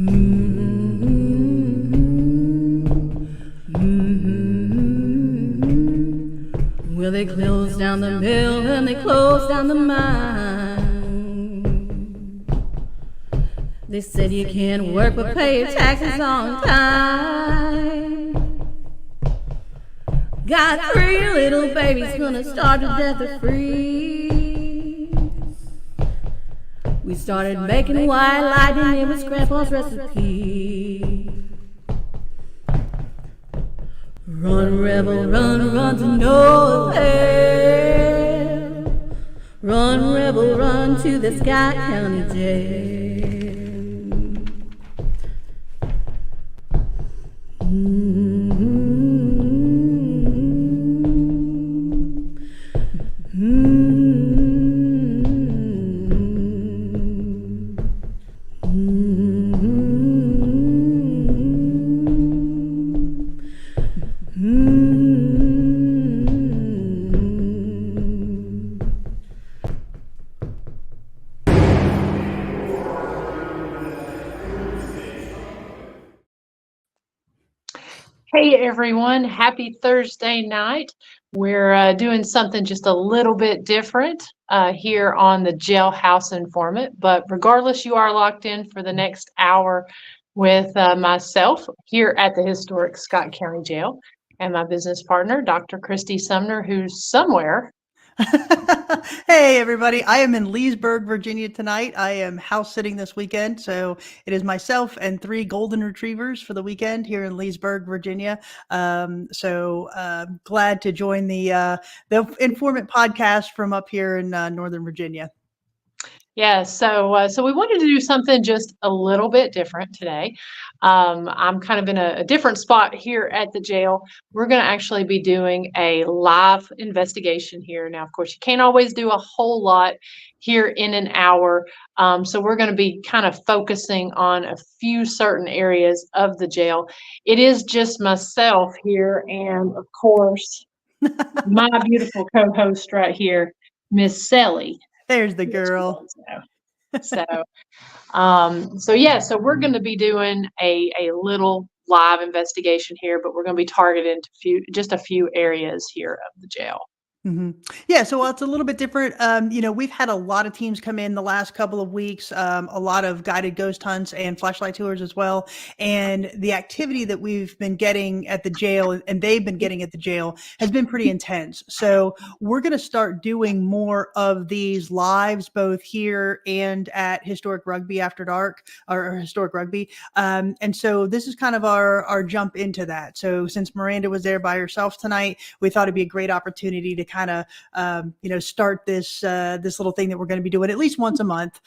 Well, they closed down the mill and they closed down the mine. They said you can't work but pay your taxes on time. Got 3 little babies gonna starve to death or freeze. We started making white lightning, it was Grandpa's recipe. Run, rebel, run, run to no avail. Run, rebel, run to the Scott County Jail. Hey everyone, happy Thursday night. We're doing something just a little bit different here on the Jailhouse Informant, but regardless, you are locked in for the next hour with myself here at the historic Scott County Jail and my business partner, Dr. Christy Sumner, who's somewhere. Hey everybody, I am in Leesburg, Virginia tonight. I am house sitting this weekend, so it is myself and 3 golden retrievers for the weekend here in Leesburg, Virginia. Glad to join the Informant podcast from up here in Northern Virginia. Yeah, so we wanted to do something just a little bit different today. I'm kind of in a different spot here at the jail. We're going to actually be doing a live investigation here. Now, of course, you can't always do a whole lot here in an hour. So we're going to be kind of focusing on a few certain areas of the jail. It is just myself here and, of course, my beautiful co-host right here, Miss Sally. There's the girl. So we're going to be doing a little live investigation here, but we're going to be targeting just a few areas here of the jail. Mm-hmm. Yeah, so it's a little bit different. We've had a lot of teams come in the last couple of weeks, a lot of guided ghost hunts and flashlight tours as well. And the activity that we've been getting at the jail and they've been getting at the jail has been pretty intense. So we're going to start doing more of these lives, both here and at Historic Rugby After Dark or Historic Rugby. And so this is kind of our jump into that. So since Miranda was there by herself tonight, we thought it'd be a great opportunity to kind of start this little thing that we're going to be doing at least once a month,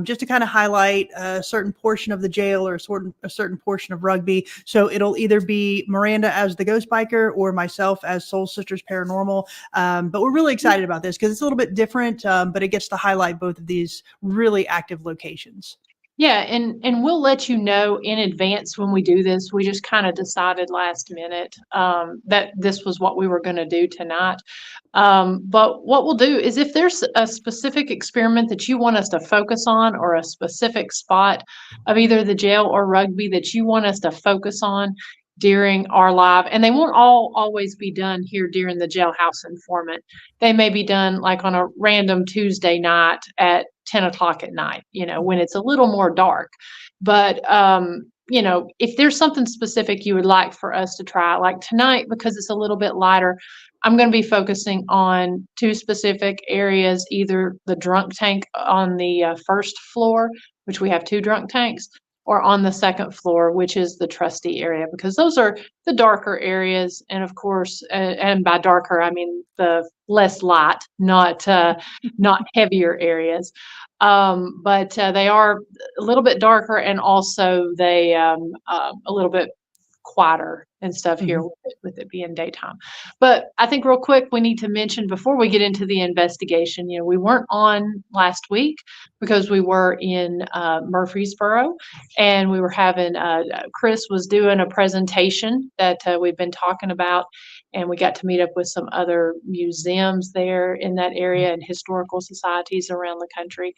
just to kind of highlight a certain portion of the jail or a certain portion of rugby. So it'll either be Miranda as the ghost biker or myself as Soul Sisters Paranormal. But we're really excited about this because it's a little bit different, but it gets to highlight both of these really active locations. Yeah, and we'll let you know in advance when we do this. We just kind of decided last minute that this was what we were going to do tonight. But what we'll do is if there's a specific experiment that you want us to focus on or a specific spot of either the jail or rugby that you want us to focus on during our live, and they won't always be done here during the Jailhouse Informant. They may be done like on a random Tuesday night at 10 o'clock at night, when it's a little more dark. But, if there's something specific you would like for us to try, like tonight, because it's a little bit lighter, I'm going to be focusing on 2 specific areas, either the drunk tank on the first floor, which we have 2 drunk tanks, or on the second floor, which is the trustee area, because those are the darker areas. And of course, and by darker, I mean the less light, not heavier areas. But they are a little bit darker, and also they a little bit quieter and stuff here with it being daytime. But I think real quick, we need to mention before we get into the investigation, we weren't on last week because we were in Murfreesboro, and we were having, Chris was doing a presentation that we've been talking about, and we got to meet up with some other museums there in that area and historical societies around the country.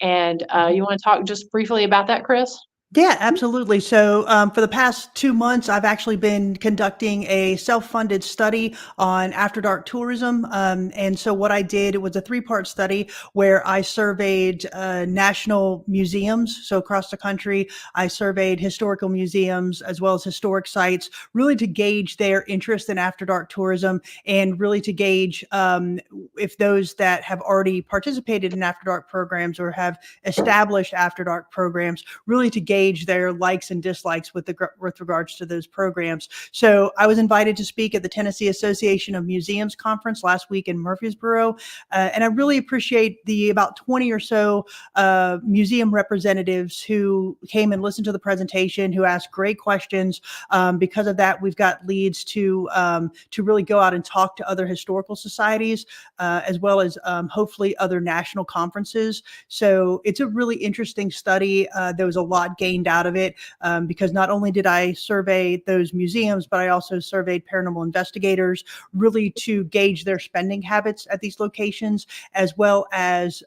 And you want to talk just briefly about that, Chris? Yeah, absolutely. So, for the past 2 months, I've actually been conducting a self-funded study on After Dark tourism. And so, what I did, it was a three-part study where I surveyed national museums. So, across the country, I surveyed historical museums as well as historic sites, really to gauge their interest in After Dark tourism and really to gauge if those that have already participated in After Dark programs or have established After Dark programs, really to gauge their likes and dislikes with regards to those programs. So I was invited to speak at the Tennessee Association of Museums conference last week in Murfreesboro, and I really appreciate the about 20 or so museum representatives who came and listened to the presentation, who asked great questions. Because of that, we've got leads to really go out and talk to other historical societies, as well as hopefully other national conferences. So it's a really interesting study. There was a lot gained out of it, because not only did I survey those museums, but I also surveyed paranormal investigators, really to gauge their spending habits at these locations, as well as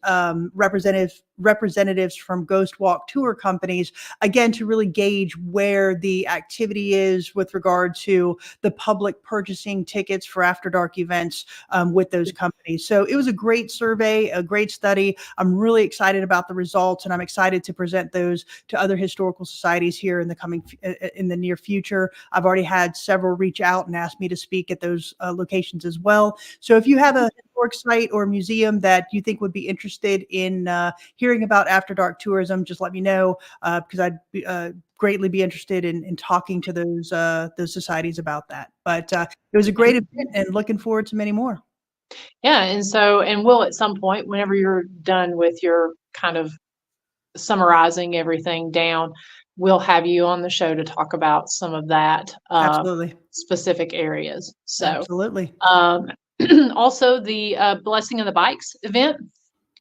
representatives from Ghost Walk tour companies, again, to really gauge where the activity is with regard to the public purchasing tickets for After Dark events with those companies. So it was a great survey, a great study. I'm really excited about the results, and I'm excited to present those to other historical societies here in the near future. I've already had several reach out and ask me to speak at those locations as well. So if you have a historic site or museum that you think would be interested in hearing about After Dark tourism, just let me know, because I'd greatly be interested in talking to those societies about that. But it was a great event, and looking forward to many more. Yeah, and we'll at some point, whenever you're done with your kind of summarizing everything down, we'll have you on the show to talk about some of that Absolutely. specific areas. So, Absolutely. also the Blessing of the Bikes event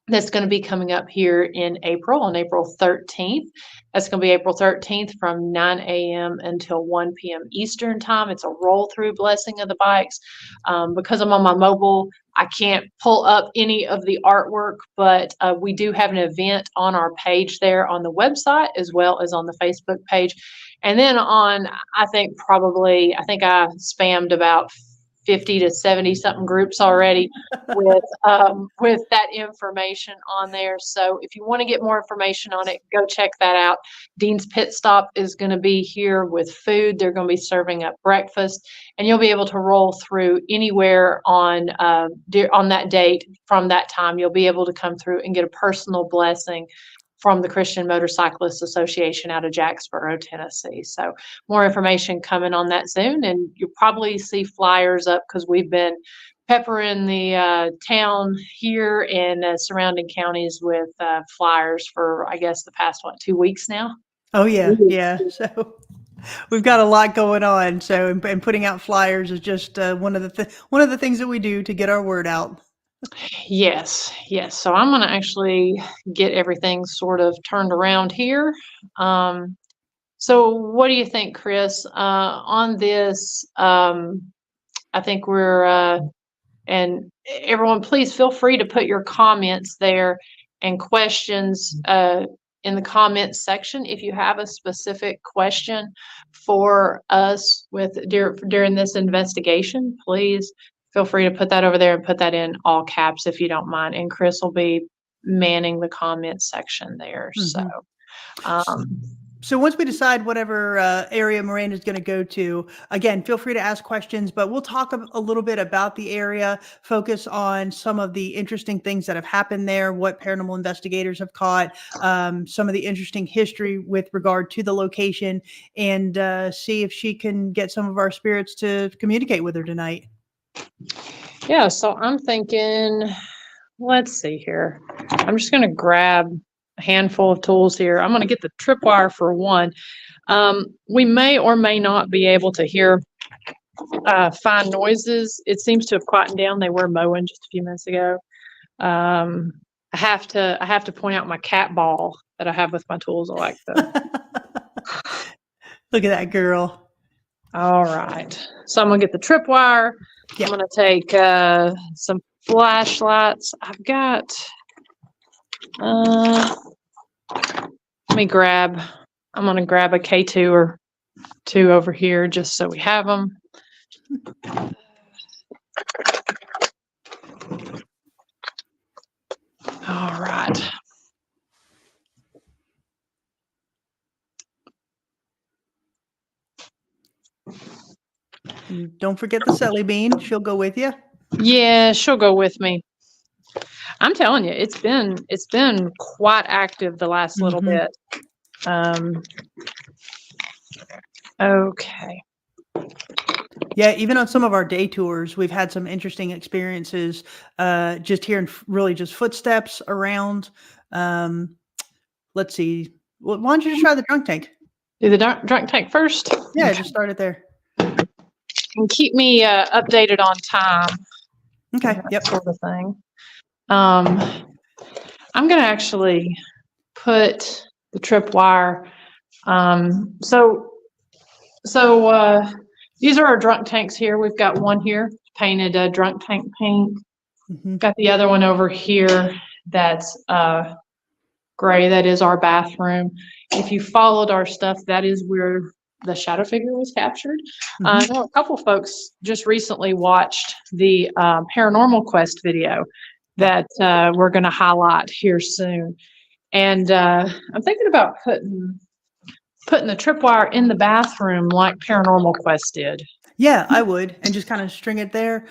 that's going to be coming up here in April, on April 13th. That's going to be April 13th from 9 a.m. until 1 p.m. Eastern time. It's a roll through Blessing of the Bikes. Because I'm on my mobile, I can't pull up any of the artwork, but we do have an event on our page there on the website as well as on the Facebook page. And then I think I spammed about 50 to 70 something groups already with that information on there. So if you want to get more information on it, go check that out. Dean's Pit Stop is going to be here with food. They're going to be serving up breakfast, and you'll be able to roll through anywhere on that date. From that time, you'll be able to come through and get a personal blessing from the Christian Motorcyclists Association out of Jacksboro, Tennessee. So more information coming on that soon, and you'll probably see flyers up because we've been peppering the town here and surrounding counties with flyers for, I guess, the past, 2 weeks now? Oh yeah, yeah. So we've got a lot going on. So and putting out flyers is just one of the things that we do to get our word out. Yes, yes. So I'm going to actually get everything sort of turned around here. So what do you think, Chris, on this? I think and everyone, please feel free to put your comments there and questions in the comments section. If you have a specific question for us during this investigation, please feel free to put that over there and put that in all caps if you don't mind. And Chris will be manning the comments section there. Mm-hmm. So once we decide whatever area Miranda's going to go to, again, feel free to ask questions, but we'll talk a little bit about the area, focus on some of the interesting things that have happened there, what paranormal investigators have caught, some of the interesting history with regard to the location, and see if she can get some of our spirits to communicate with her tonight. Yeah, so I'm thinking, let's see here. I'm just going to grab a handful of tools here. I'm going to get the tripwire for one. We may or may not be able to hear fine noises. It seems to have quietened down. They were mowing just a few minutes ago. I have to point out my cat ball that I have with my tools. I like the. Look at that girl. All right. So I'm going to get the tripwire. Yep. I'm going to take some flashlights. I've got, let me grab I'm going to grab a K2 or 2 over here just so we have them. All right. And don't forget the Sally Bean. She'll go with you. Yeah, she'll go with me. I'm telling you, it's been quite active the last little bit. Okay. Yeah, even on some of our day tours, we've had some interesting experiences. Just hearing really just footsteps around. Let's see. Why don't you just try the drunk tank? Do the drunk tank first? Yeah, Okay. just start it there. And keep me updated on time. Okay. That Yep. sort of thing. I'm going to actually put the tripwire. So these are our drunk tanks here. We've got one here painted a drunk tank pink. Got the other one over here that's gray. That is our bathroom. If you followed our stuff, that is where the shadow figure was captured. I know a couple folks just recently watched the Paranormal Quest video that we're going to highlight here soon. And I'm thinking about putting the tripwire in the bathroom like Paranormal Quest did. Yeah, I would, and just kind of string it there.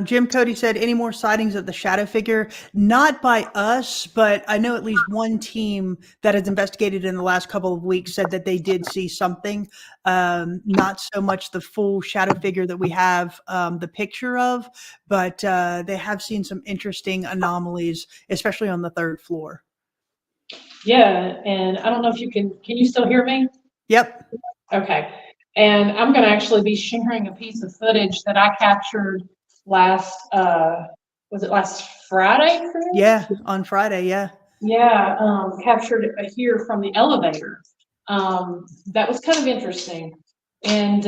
Jim Cody said, any more sightings of the shadow figure? Not by us, but I know at least one team that has investigated in the last couple of weeks said that they did see something. Not so much the full shadow figure that we have the picture of, but they have seen some interesting anomalies, especially on the 3rd floor. Yeah, and I don't know if can you still hear me? Yep. Okay. And I'm going to actually be sharing a piece of footage that I captured last Friday? Chris? Yeah, on Friday, yeah. Yeah, captured it here from the elevator. That was kind of interesting. And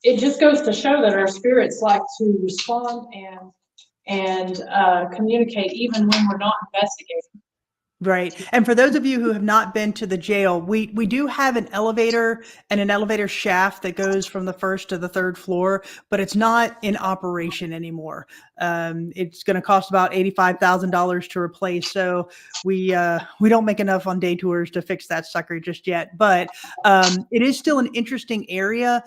it just goes to show that our spirits like to respond and communicate even when we're not investigating. Right. And for those of you who have not been to the jail, we do have an elevator and an elevator shaft that goes from the 1st to the 3rd floor, but it's not in operation anymore. It's going to cost about $85,000 to replace. So we don't make enough on day tours to fix that sucker just yet. But it is still an interesting area.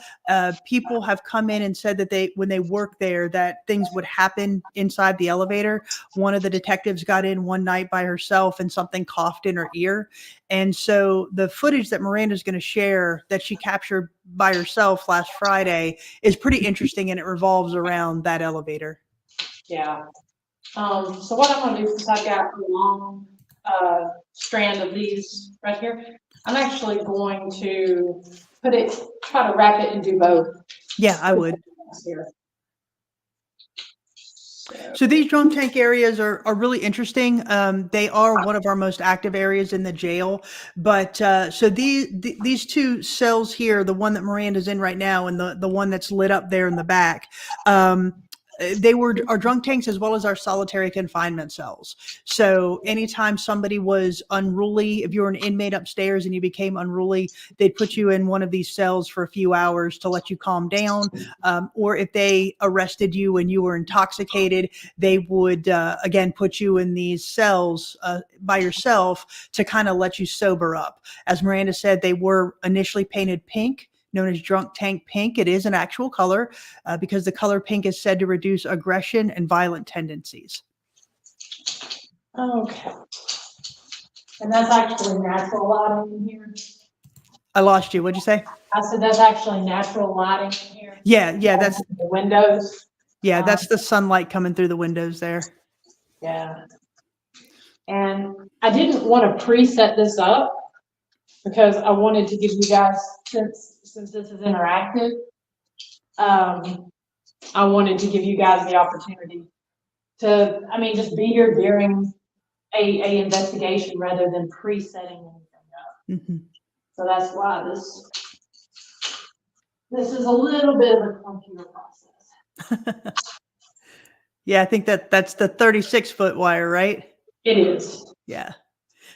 People have come in and said that when they work there, that things would happen inside the elevator. One of the detectives got in one night by herself and something coughed in her ear. And so the footage that Miranda's going to share that she captured by herself last Friday is pretty interesting, and it revolves around that elevator. Yeah. So what I'm going to do, since I've got a long strand of these right here, I'm actually going to try to wrap it and do both. Yeah, I would. Here. So these drunk tank areas are really interesting. They are one of our most active areas in the jail. But so these 2 cells here, the one that Miranda's in right now and the one that's lit up there in the back, they were our drunk tanks as well as our solitary confinement cells. So anytime somebody was unruly, if you were an inmate upstairs and you became unruly, they'd put you in one of these cells for a few hours to let you calm down. Or if they arrested you and you were intoxicated, they would, again, put you in these cells by yourself to kind of let you sober up. As Miranda said, they were initially painted pink, known as drunk tank pink. It is an actual color because the color pink is said to reduce aggression and violent tendencies. Okay. And that's actually natural lighting in here. I lost you. What'd you say? I said that's actually natural lighting in here. Yeah, that's the windows. Yeah, that's the sunlight coming through the windows there. Yeah. And I didn't want to preset this up because I wanted to give you guys, since this is interactive, I wanted to give you guys the opportunity to, just be here during a investigation rather than presetting anything up. So that's why this is a little bit of a clunkier process. Yeah, I think that's the 36-foot wire, right? It is. Yeah.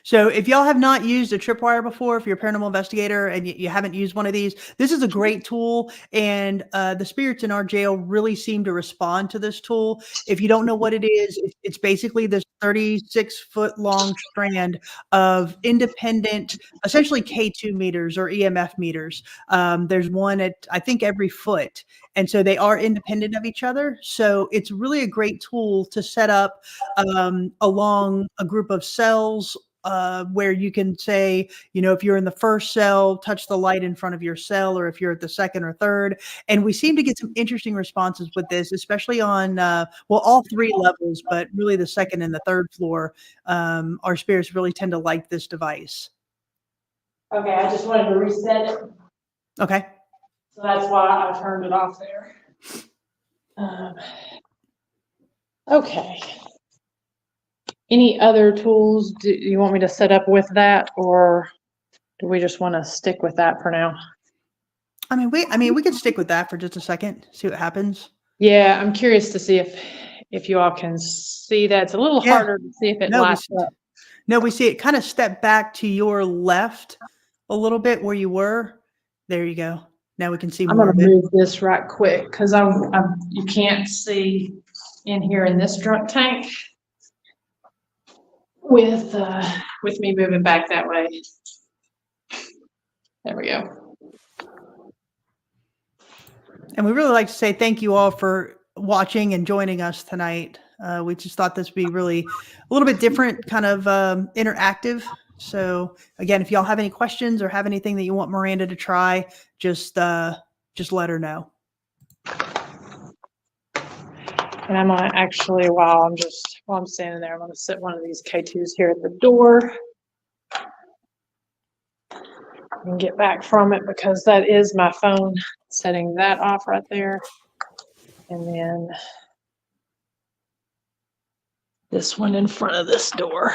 So if y'all have not used a tripwire before, if you're a paranormal investigator and you haven't used one of these, this is a great tool. And the spirits in our jail really seem to respond to this tool. If you don't know what it is, it's basically this 36-foot long strand of independent, essentially K2 meters or EMF meters. There's one at, I think, every foot. And so they are independent of each other. So it's really a great tool to set up along a group of cells where you can say, if you're in the first cell, touch the light in front of your cell, or if you're at the second or third. And we seem to get some interesting responses with this, especially on, all three levels, but really the second and the third floor. Our spirits really tend to like this device. Okay, I just wanted to reset it. Okay. So that's why I turned it off there. Okay. Any other tools do you want me to set up with that, or do we just want to stick with that for now? I mean, we could stick with that for just a second, see what happens. Yeah, I'm curious to see if you all can see that. It's a little harder to see if it lights up. No, we see it kind of step back to your left a little bit where you were. There you go. Now we can see more of it. I'm gonna move this right quick because you can't see in here in this drunk tank with me moving back that way. There we go. And we really like to say thank you all for watching and joining us tonight. We just thought this would be really a little bit different, kind of interactive. So again, if y'all have any questions or have anything that you want Miranda to try, just let her know. And I'm gonna actually, while I'm standing there, I'm gonna set one of these K2s here at the door and get back from it, because that is my phone. Setting that off right there. And then this one in front of this door.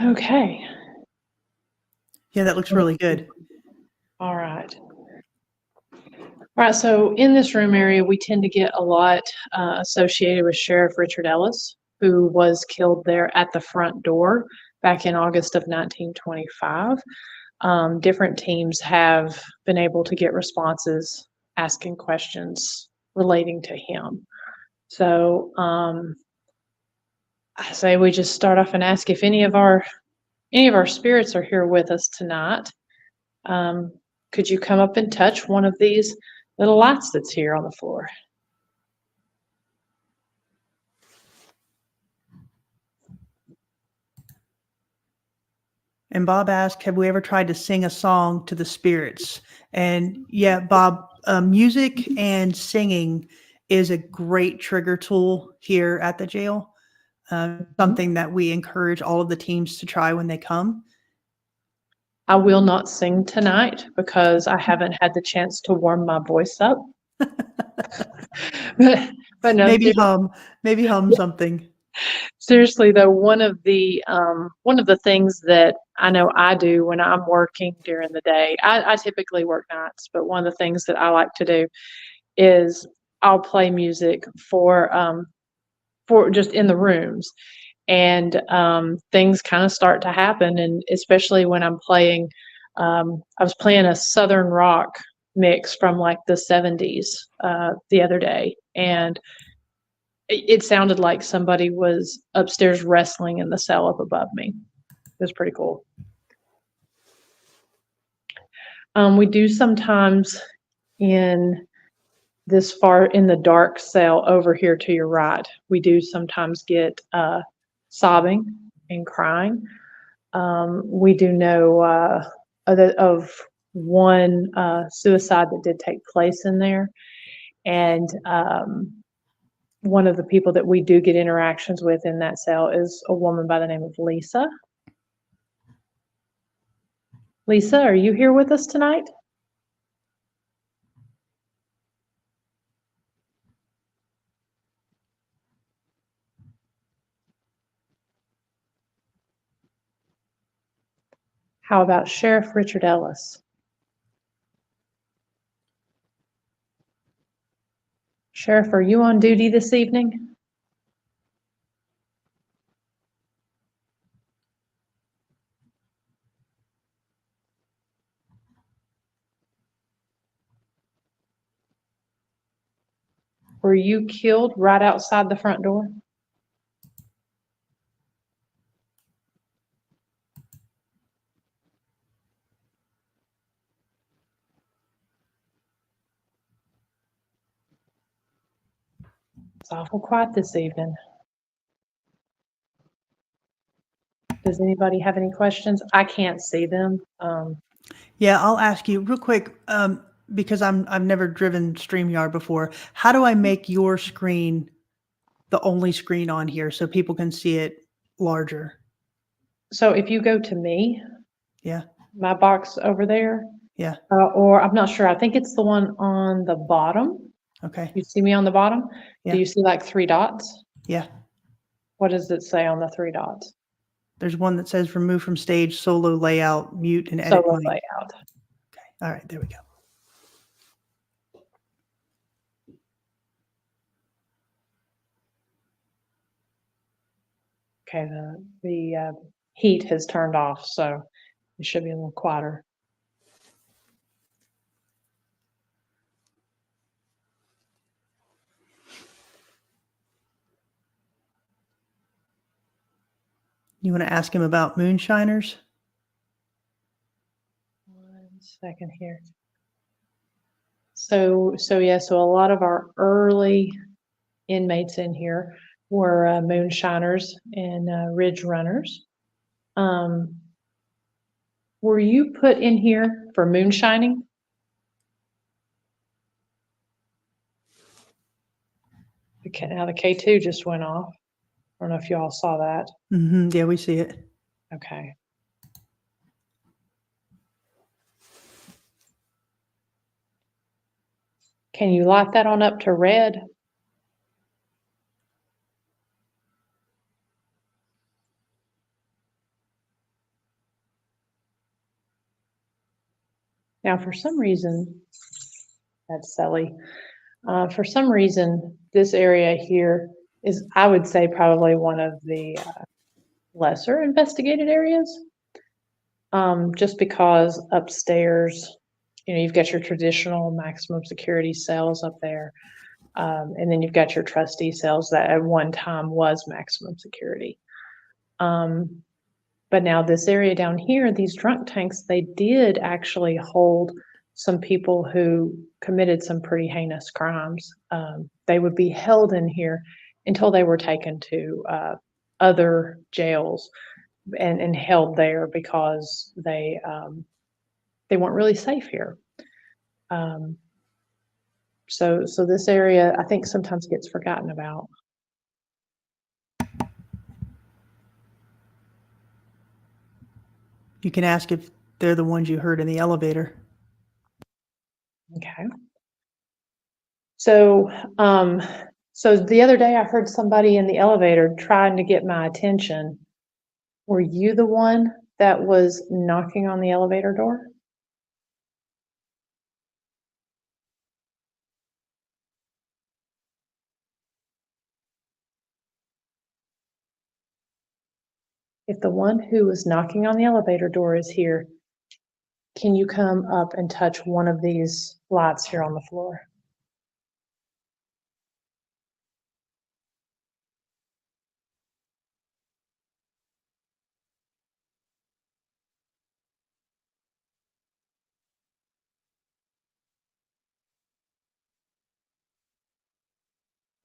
Okay. Yeah, that looks really good. All right. All right, so in this room area, we tend to get a lot associated with Sheriff Richard Ellis, who was killed there at the front door back in August of 1925. Different teams have been able to get responses asking questions relating to him. So I say we just start off and ask if any of our spirits are here with us tonight. Could you come up and touch one of these little lights that's here on the floor? And Bob asked, have we ever tried to sing a song to the spirits? And yeah, Bob, music and singing is a great trigger tool here at the jail. Something that we encourage all of the teams to try when they come. I will not sing tonight because I haven't had the chance to warm my voice up. but no, maybe hum something. Seriously though, one of the things that I know I do when I'm working during the day, I typically work nights, but one of the things that I like to do is I'll play music for just in the rooms. And things kind of start to happen, and especially when I'm playing, I was playing a Southern rock mix from like the 70s the other day, and it sounded like somebody was upstairs wrestling in the cell up above me. It was pretty cool. We do sometimes in the dark cell over here to your right, we do sometimes get sobbing and crying. We do know of one suicide that did take place in there. And one of the people that we do get interactions with in that cell is a woman by the name of Lisa. Lisa, are you here with us tonight? How about Sheriff Richard Ellis? Sheriff, are you on duty this evening? Were you killed right outside the front door? It's awful quiet this evening. Does anybody have any questions? I can't see them. Yeah, I'll ask you real quick, because I've never driven StreamYard before. How do I make your screen the only screen on here so people can see it larger? So if you go to me, Yeah, my box over there, yeah, or I'm not sure, I think it's the one on the bottom. okay, You see me on the bottom? Yeah. Do you see like 3 dots? yeah. What does it say on the 3 dots? There's one that says remove from stage, solo layout, mute, and edit Solo mic. layout. Okay, all right, there we go. Okay, the heat has turned off, so it should be a little quieter. You want to ask him about moonshiners? 1 second here. So yeah, so a lot of our early inmates in here were moonshiners and ridge runners. Were you put in here for moonshining? Okay, now the K2 just went off. I don't know if you all saw that. Yeah, we see it. Okay. Can you light that on up to red? Now, for some reason, that's silly. For some reason, this area here is, I would say, probably one of the lesser investigated areas. Just because upstairs, you've got your traditional maximum security cells up there. And then you've got your trustee cells that at one time was maximum security. But now this area down here, these drunk tanks, they did actually hold some people who committed some pretty heinous crimes. They would be held in here until they were taken to other jails and held there because they weren't really safe here. So this area, I think, sometimes gets forgotten about. You can ask if they're the ones you heard in the elevator. Okay. So the other day I heard somebody in the elevator trying to get my attention. Were you the one that was knocking on the elevator door? If the one who was knocking on the elevator door is here, can you come up and touch one of these lights here on the floor?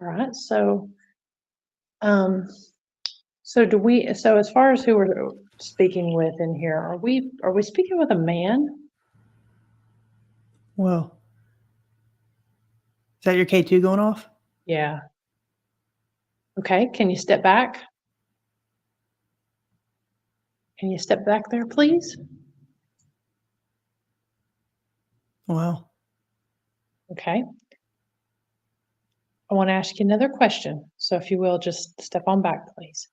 All right, so so as far as who we're speaking with in here, are we speaking with a man? Whoa. Is that your K2 going off? Yeah. Okay, can you step back? Can you step back there, please? Wow. Okay. I want to ask you another question. So if you will, just step on back, please.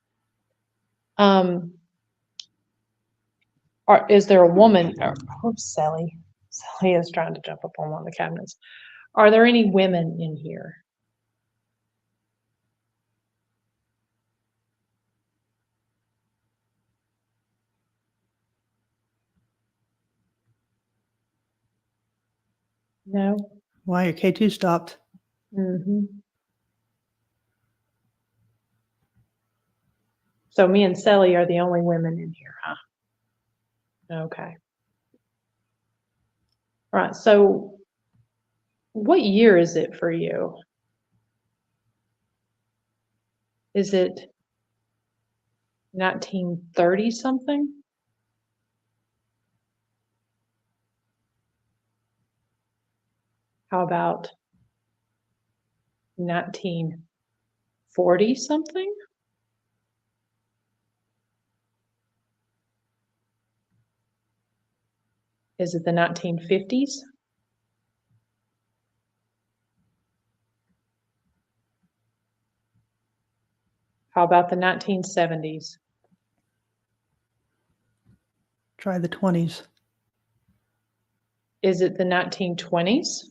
Is there a woman? Oh, Sally. Sally is trying to jump up on one of the cabinets. Are there any women in here? No? Why your K2 stopped? Mm-hmm. So me and Sally are the only women in here, huh? Okay. All right. So what year is it for you? Is it 1930 something? How about 1940 something? Is it the 1950s? How about the 1970s? Try the 20s. Is it the 1920s?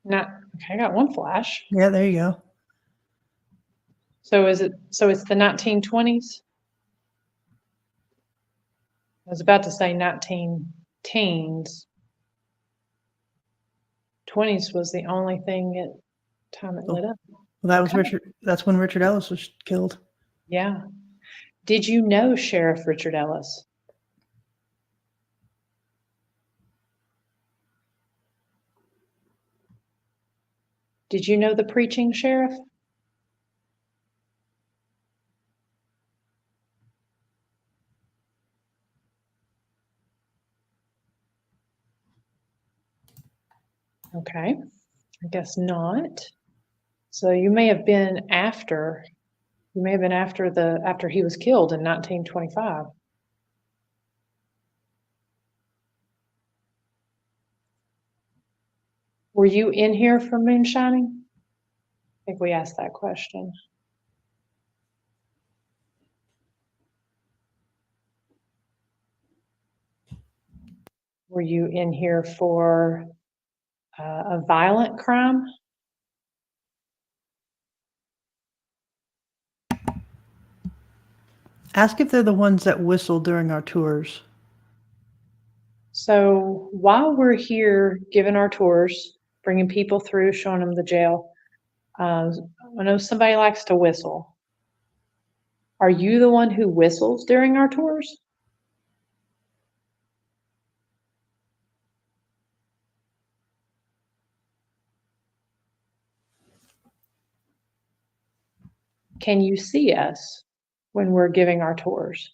Not okay, I got one flash. Yeah, there you go. So it's the 1920s? I was about to say 19 teens. 20s was the only thing at time it lit up. Well, that was Okay. that's when Richard Ellis was killed. Yeah. Did you know Sheriff Richard Ellis? Did you know the preaching sheriff? Okay, I guess not. So you may have been after after he was killed in 1925. Were you in here for moonshining? I think we asked that question. Were you in here for a violent crime? Ask if they're the ones that whistle during our tours. So while we're here giving our tours, bringing people through, showing them the jail, I know somebody likes to whistle. Are you the one who whistles during our tours? Can you see us when we're giving our tours?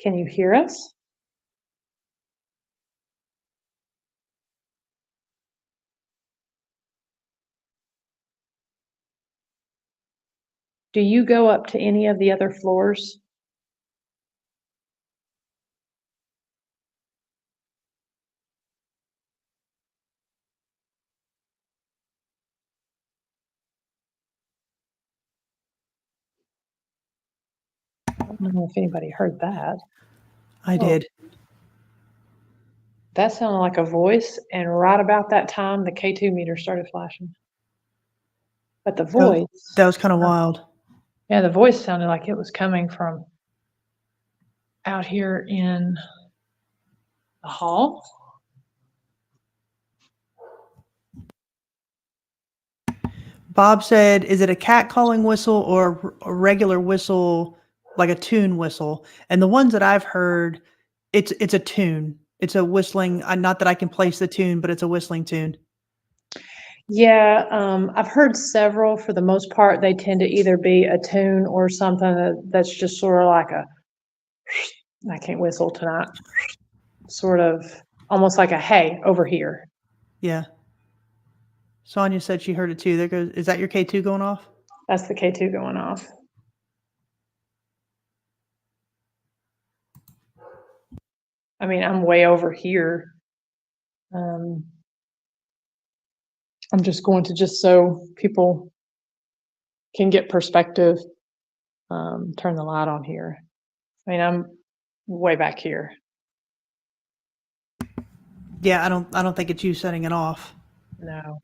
Can you hear us? Do you go up to any of the other floors? I don't know if anybody heard that. I did. That sounded like a voice, and right about that time, the K2 meter started flashing. But the voice, That was kind of wild. yeah, the voice sounded like it was coming from out here in the hall. Bob said, "Is it a cat calling whistle or a regular whistle, like a tune whistle?" And the ones that I've heard, it's a tune. It's a whistling. Not that I can place the tune, but it's a whistling tune. Yeah, I've heard several. For the most part, they tend to either be a tune or something that's just sort of like a, I can't whistle tonight, sort of almost like a hey, over here. Yeah. Sonia said she heard it too. There goes. Is that your K2 going off? That's the K2 going off. I mean, I'm way over here. I'm just going to, just so people can get perspective, turn the light on here. I mean, I'm way back here. Yeah, I don't think it's you setting it off. No.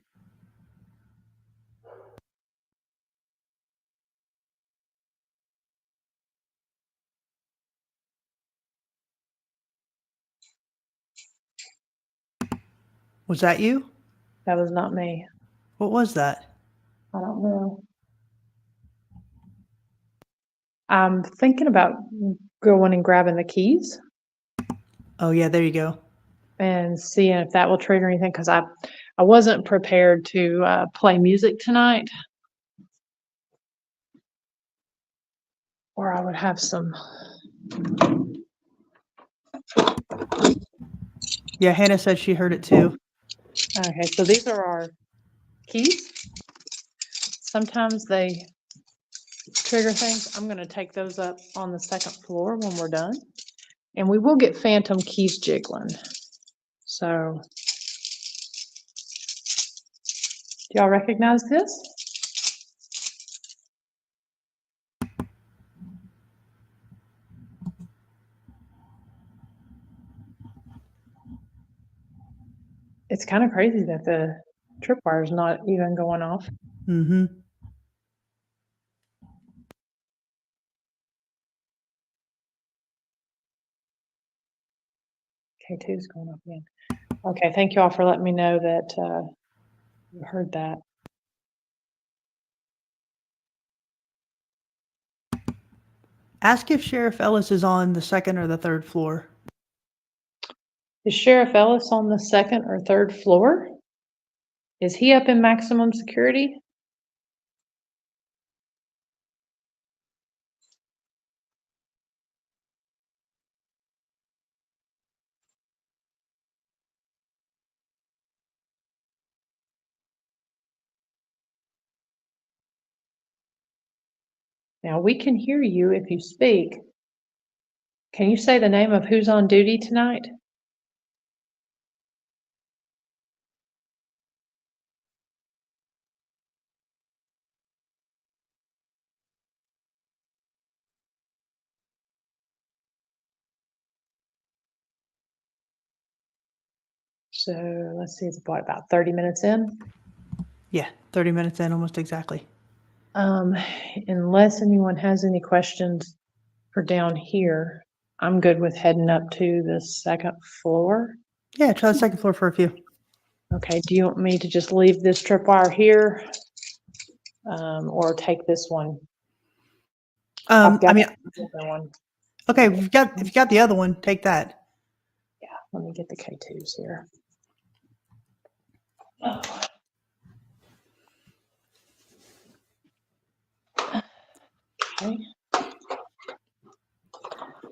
Was that you? That was not me. What was that? I don't know. I'm thinking about going and grabbing the keys Oh yeah, there you go. and seeing if that will trigger anything, because I wasn't prepared to play music tonight, or I would have some. Yeah, Hannah said she heard it too. Okay, so these are our keys. Sometimes they trigger things. I'm going to take those up on the second floor when we're done, and we will get phantom keys jiggling. So, do y'all recognize this? It's kind of crazy that the tripwire is not even going off. Mm-hmm. K2 is going off again. Okay, thank you all for letting me know that you heard that. Ask if Sheriff Ellis is on the second or the third floor. Is Sheriff Ellis on the second or third floor? Is he up in maximum security? Now, we can hear you if you speak. Can you say the name of who's on duty tonight? So let's see, it's about 30 minutes in. Yeah, 30 minutes in, almost exactly. Unless anyone has any questions for down here, I'm good with heading up to the second floor. Yeah, try the second floor for a few. Okay, do you want me to just leave this tripwire here, or take this one? I've got I mean, the other one. okay, if you got the other one, take that. Yeah, let me get the K2s here. Okay.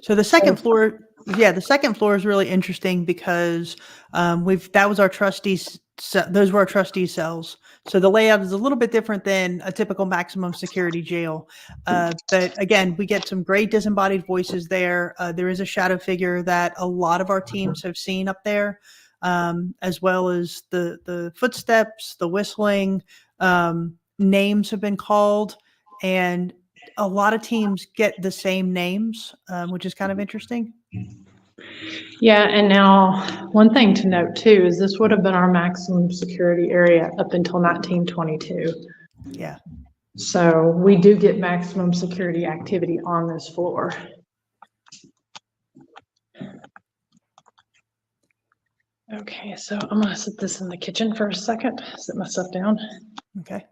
So the second floor, the second floor is really interesting because that was our trustees. Those were our trustee cells. So the layout is a little bit different than a typical maximum security jail. But again, we get some great disembodied voices there. There is a shadow figure that a lot of our teams have seen up there, as well as the footsteps, the whistling, names have been called, and a lot of teams get the same names, which is kind of interesting. Yeah, and now one thing to note too is this would have been our maximum security area up until 1922. Yeah. So we do get maximum security activity on this floor. Okay, so I'm gonna sit this in the kitchen for a second, sit myself down. Okay.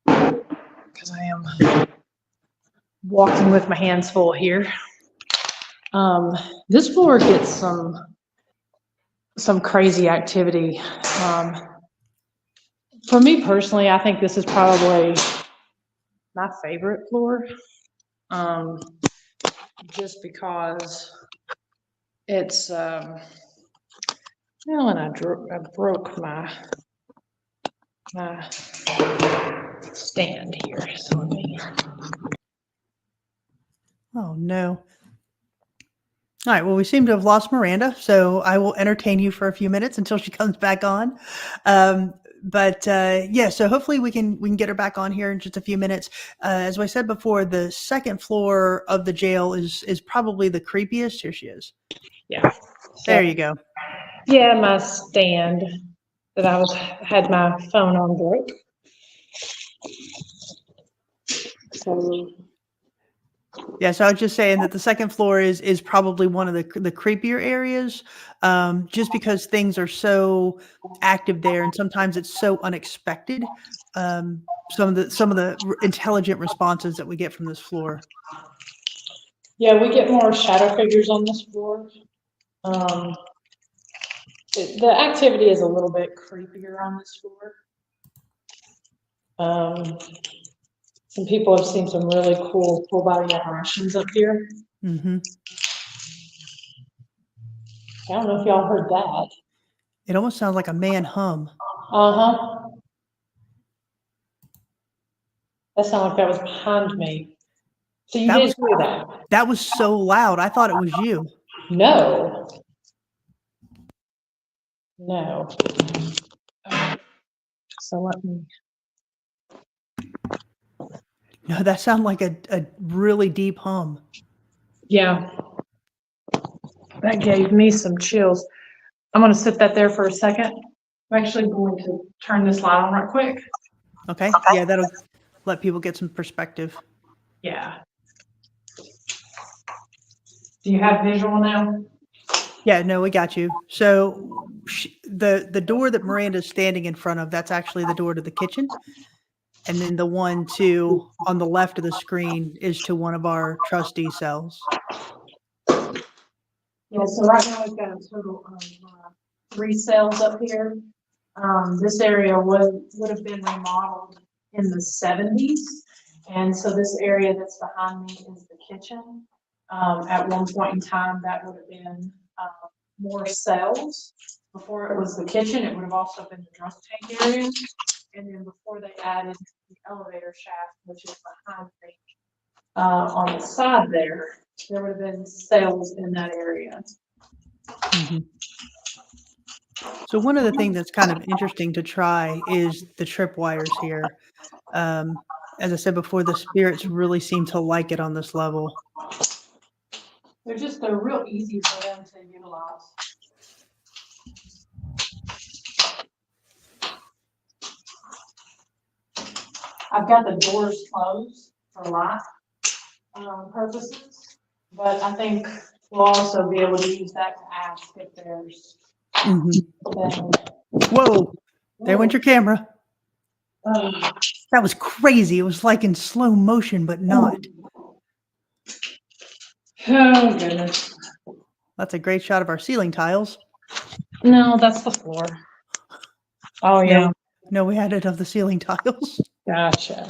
Because I am walking with my hands full here. This floor gets some crazy activity. For me personally, I think this is probably my favorite floor, just because it's, well, and I broke my stand here, so let me. Oh, no. All right. Well, we seem to have lost Miranda, so I will entertain you for a few minutes until she comes back on. Yeah, so hopefully we can get her back on here in just a few minutes. As I said before, the second floor of the jail is probably the creepiest. Here she is. Yeah. There you go. Yeah, my stand that had my phone on broke. So Yeah, so I was just saying that the second floor is probably one of the creepier areas, just because things are so active there, and sometimes it's so unexpected. Some of the intelligent responses that we get from this floor. Yeah, we get more shadow figures on this floor. Um, the activity is a little bit creepier on this floor. Some people have seen some really cool full body apparitions up here. Hmm. I don't know if y'all heard that. It almost sounds like a man hum. Uh-huh. That sounded like that was behind me. So you That did was hear that? that was so loud. I thought it was you. No. No. So let me. No, that sounded like a really deep hum. Yeah. That gave me some chills. I'm going to sit that there for a second. I'm actually going to turn this light on right quick. Okay. Yeah, that'll let people get some perspective. Yeah. Do you have visual now? Yeah, no, we got you. So the door that Miranda's standing in front of, that's actually the door to the kitchen. And then the one on the left of the screen is to one of our trustee cells. Yeah, so right now we've got a total of 3 cells up here. This area would have been remodeled in the 70s. And so this area that's behind me is the kitchen. At one point in time, that would have been more cells. Before it was the kitchen, it would have also been the drunk tank area. And then before they added the elevator shaft, which is behind me, on the side there would have been cells in that area. Mm-hmm. So one of the things that's kind of interesting to try is the tripwires here. As I said before, the spirits really seem to like it on this level. They're real easy for them to utilize. I've got the doors closed for light purposes, but I think we'll also be able to use that to ask if there's. Whoa, there went your camera. That was crazy. It was like in slow motion, but not. Oh, goodness. That's a great shot of our ceiling tiles. No, that's the floor. Oh, yeah. No, we had it of the ceiling tiles. Gotcha.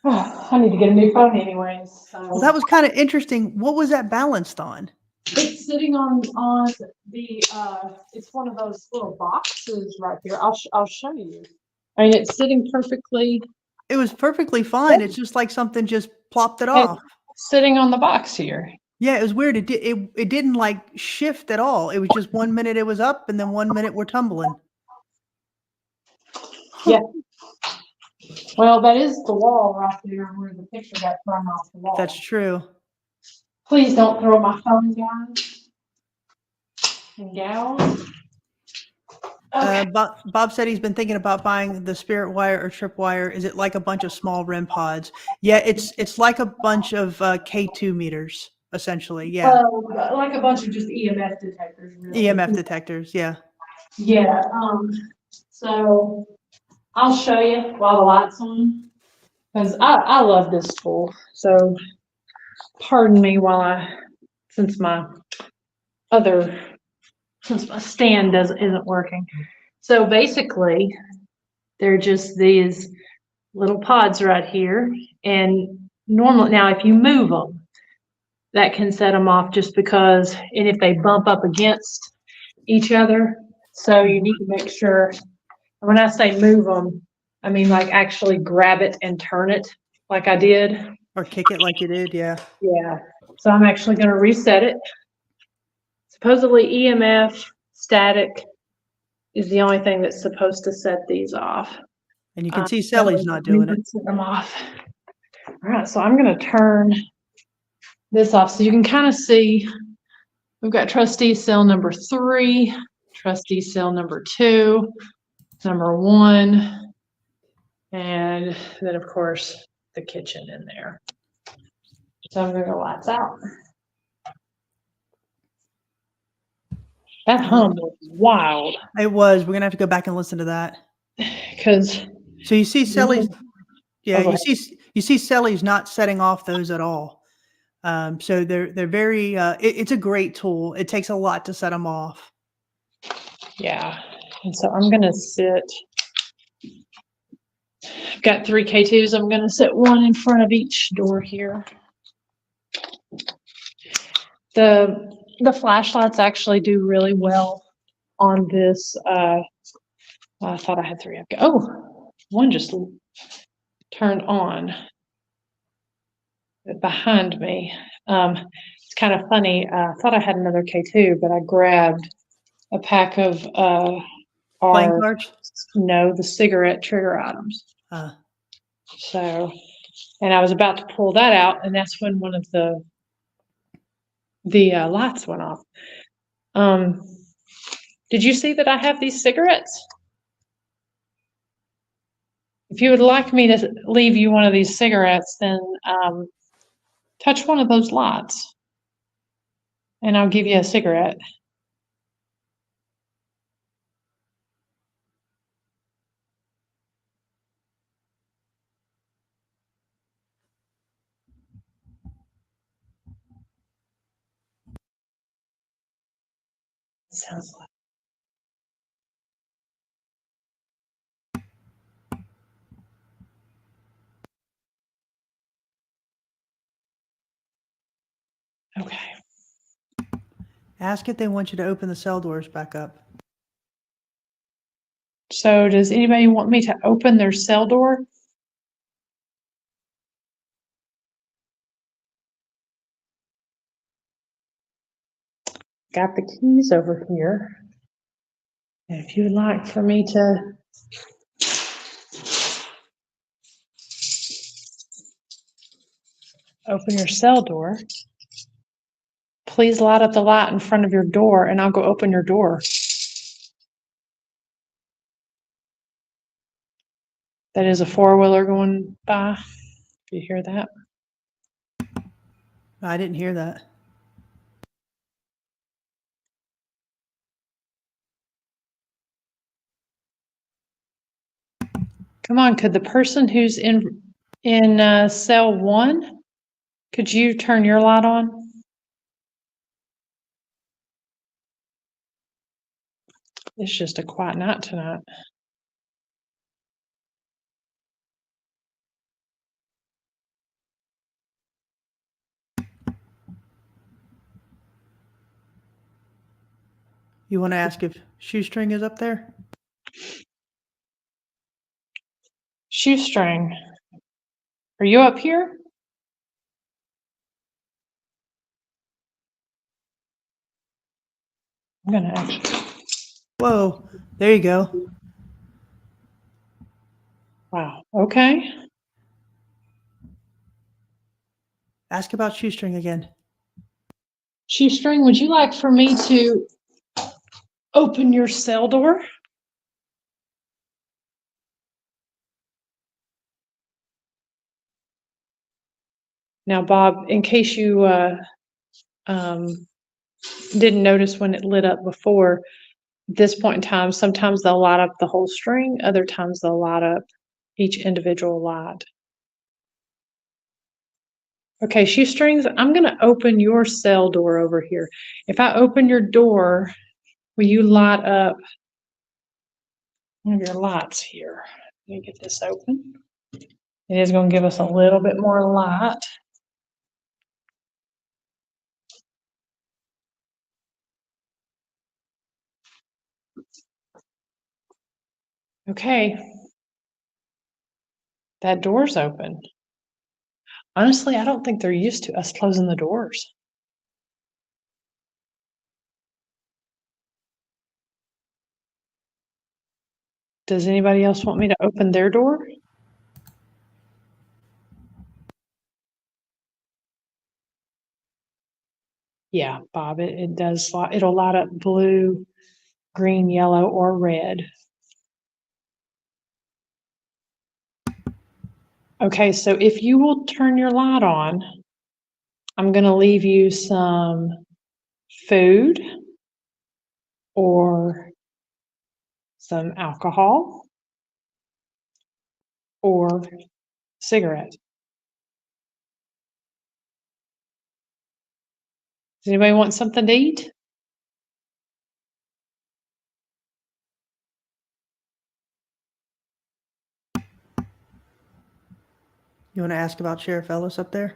Oh, I need to get a new phone anyways. So. Well, that was kind of interesting. What was that balanced on? It's sitting on the, it's one of those little boxes right here. I'll show you. I mean, it's sitting perfectly. It was perfectly fine. It's just like something just plopped it off. Sitting on the box here. Yeah, it was weird. It didn't like shift at all. It was just 1 minute it was up and then 1 minute we're tumbling. Yeah. Well, that is the wall right there where the picture got thrown off the wall. That's true. Please don't throw my phone down. And gals. Okay. Bob said he's been thinking about buying the spirit wire or tripwire. Is it like a bunch of small REM pods? Yeah, it's like a bunch of K2 meters, essentially. Yeah. Like a bunch of just EMF detectors. Really. EMF detectors, yeah. Yeah. So I'll show you while the light's on, because I love this tool. So pardon me since my stand isn't working. So basically, they're just these little pods right here. And normally, now if you move them, that can set them off just because, and if they bump up against each other, so you need to make sure, when I say move them, I mean like actually grab it and turn it like I did. Or kick it like you did, yeah. Yeah. So I'm actually going to reset it. Supposedly EMF static is the only thing that's supposed to set these off. And you can see Sally's not doing it. Set them off. All right, so I'm going to turn this off so you can kind of see. We've got trustee cell number 3, trustee cell number 2, number 1, and then of course the kitchen in there. So I'm gonna go lights out. That hum was wild. It was. We're gonna have to go back and listen to that. Because So you see Sally's, yeah, go you see Sally's not setting off those at all. So they're very, it's a great tool. It takes a lot to set them off. yeah. And so I'm gonna sit. I've got 3 K2s. I'm gonna sit one in front of each door here. The flashlights actually do really well on this. I thought I had 3. Oh, one just turned on behind me. It's kind of funny. I thought I had another K2, but I grabbed a pack of Playing our cards? the cigarette trigger items. Uh, So, and I was about to pull that out, and that's when one of the lights went off. Did you see that I have these cigarettes? If you would like me to leave you one of these cigarettes, then touch one of those lights, and I'll give you a cigarette. Sounds like. Okay. ask if they want you to open the cell doors back up. So does anybody want me to open their cell door? Got the keys over here. And if you would like for me to open your cell door, please light up the light in front of your door and I'll go open your door. That is a 4-wheeler going by. If you hear that. I didn't hear that. Come on, could the person who's in cell 1, could you turn your light on? It's just a quiet night tonight. You want to ask if Shoestring is up there? Shoestring, are you up here? I'm gonna actually. Whoa, there you go. Wow, okay. Ask about Shoestring again. Shoestring, would you like for me to open your cell door? Now, Bob, in case you didn't notice when it lit up before, this point in time, sometimes they'll light up the whole string, other times they'll light up each individual light. Okay, Shoestrings, I'm going to open your cell door over here. If I open your door, will you light up one of your lights here? Let me get this open. It is going to give us a little bit more light. Okay. That door's open. Honestly, I don't think they're used to us closing the doors. Does anybody else want me to open their door? Yeah, Bob, it does. It'll light up blue, green, yellow, or red. Okay, so if you will turn your light on, I'm going to leave you some food or some alcohol or cigarette. Does anybody want something to eat? You want to ask about Sheriff Ellis up there?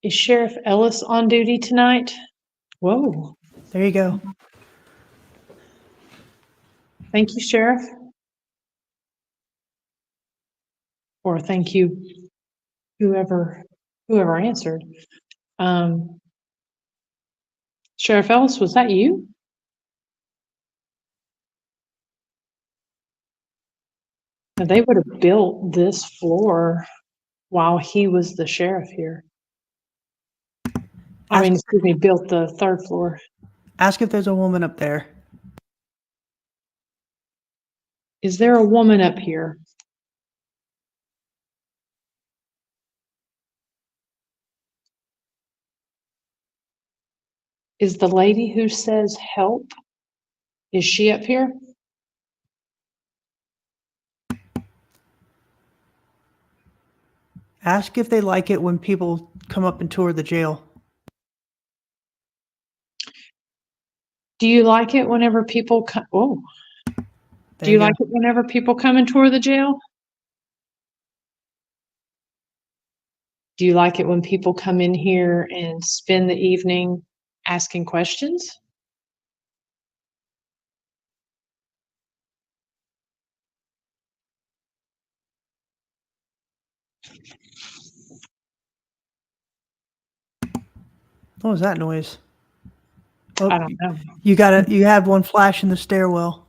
Is Sheriff Ellis on duty tonight? Whoa. There you go. Thank you, Sheriff. Or thank you, whoever answered. Sheriff Ellis, was that you? Now, they would have built this floor while he was the sheriff here. I mean, excuse me, built the third floor. Ask if there's a woman up there. Is there a woman up here? Is the lady who says help, is she up here? Ask if they like it when people come up and tour the jail. Do you like it whenever people come? Oh, do you like it whenever people come and tour the jail? Do you like it when people come in here and spend the evening asking questions? What was that noise? Oh, I don't know. You have one flash in the stairwell.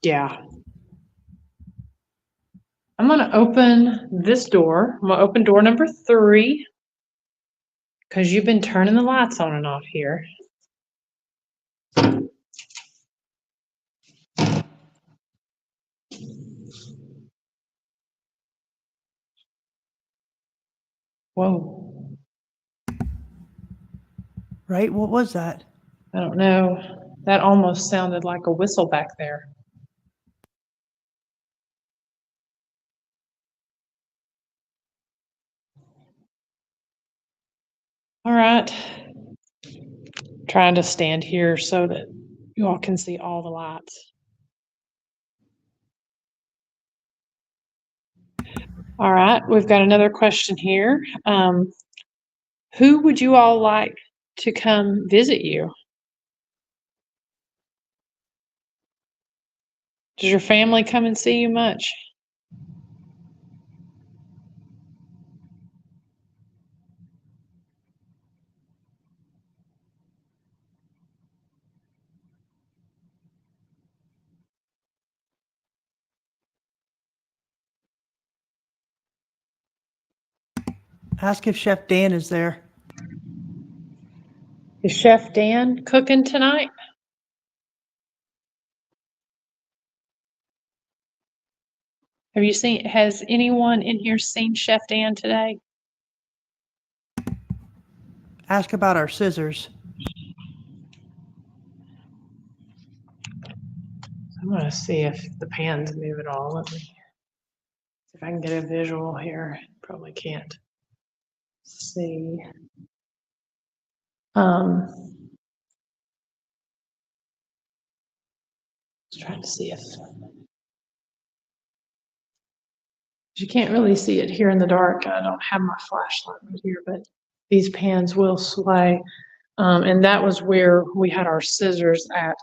Yeah. I'm going to open this door. I'm going to open door number 3 because you've been turning the lights on and off here. Whoa. Right? What was that? I don't know. That almost sounded like a whistle back there. All right. Trying to stand here so that you all can see all the lights. All right, we've got another question here. Who would you all like to come visit you? Does your family come and see you much? Ask if Chef Dan is there. Is Chef Dan cooking tonight? Has anyone in here seen Chef Dan today? Ask about our scissors. I'm gonna see if the pans move at all. Let me see if I can get a visual here. Probably can't see. Just trying to see if you can't really see it here in the dark. I don't have my flashlight right here, but these pans will sway. And that was where we had our scissors at.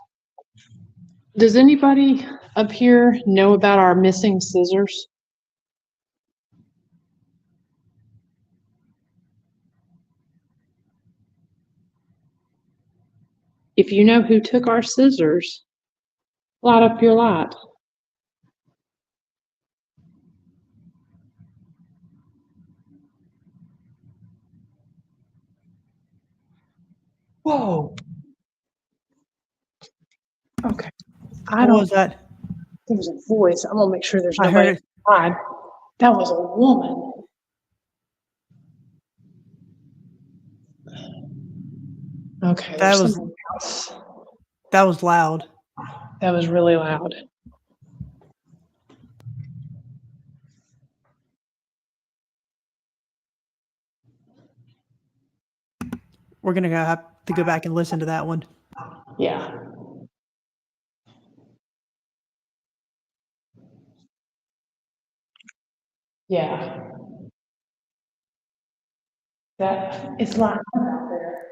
Does anybody up here know about our missing scissors? If you know who took our scissors, light up your light. Whoa. Okay. What was that? There was a voice. I'm gonna make sure there's I nobody heard it. inside. That was a woman. Okay, That there's was- something else. That was loud. That was really loud. We're going to have to go back and listen to that one. Yeah. Yeah. That is lighting up out there.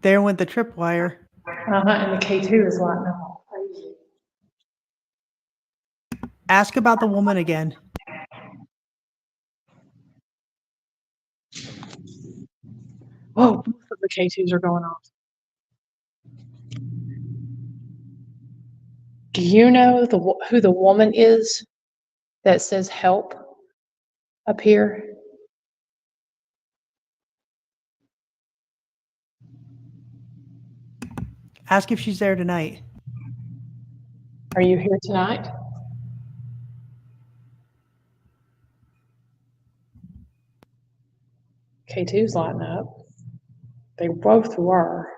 There went the tripwire. And the K2 is lighting up. Crazy. Ask about the woman again. Whoa, both of the K2s are going off. Do you know who the woman is that says help up here? Ask if she's there tonight. Are you here tonight? K2's lighting up. They both were.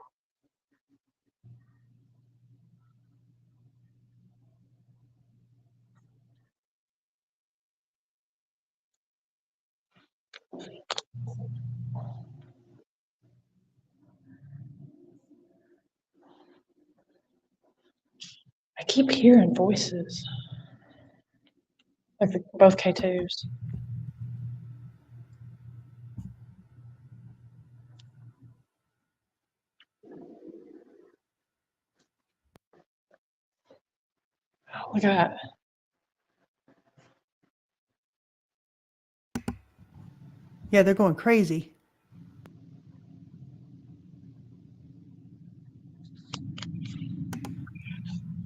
I keep hearing voices. Like both K2s. Oh, look at that. Yeah, they're going crazy.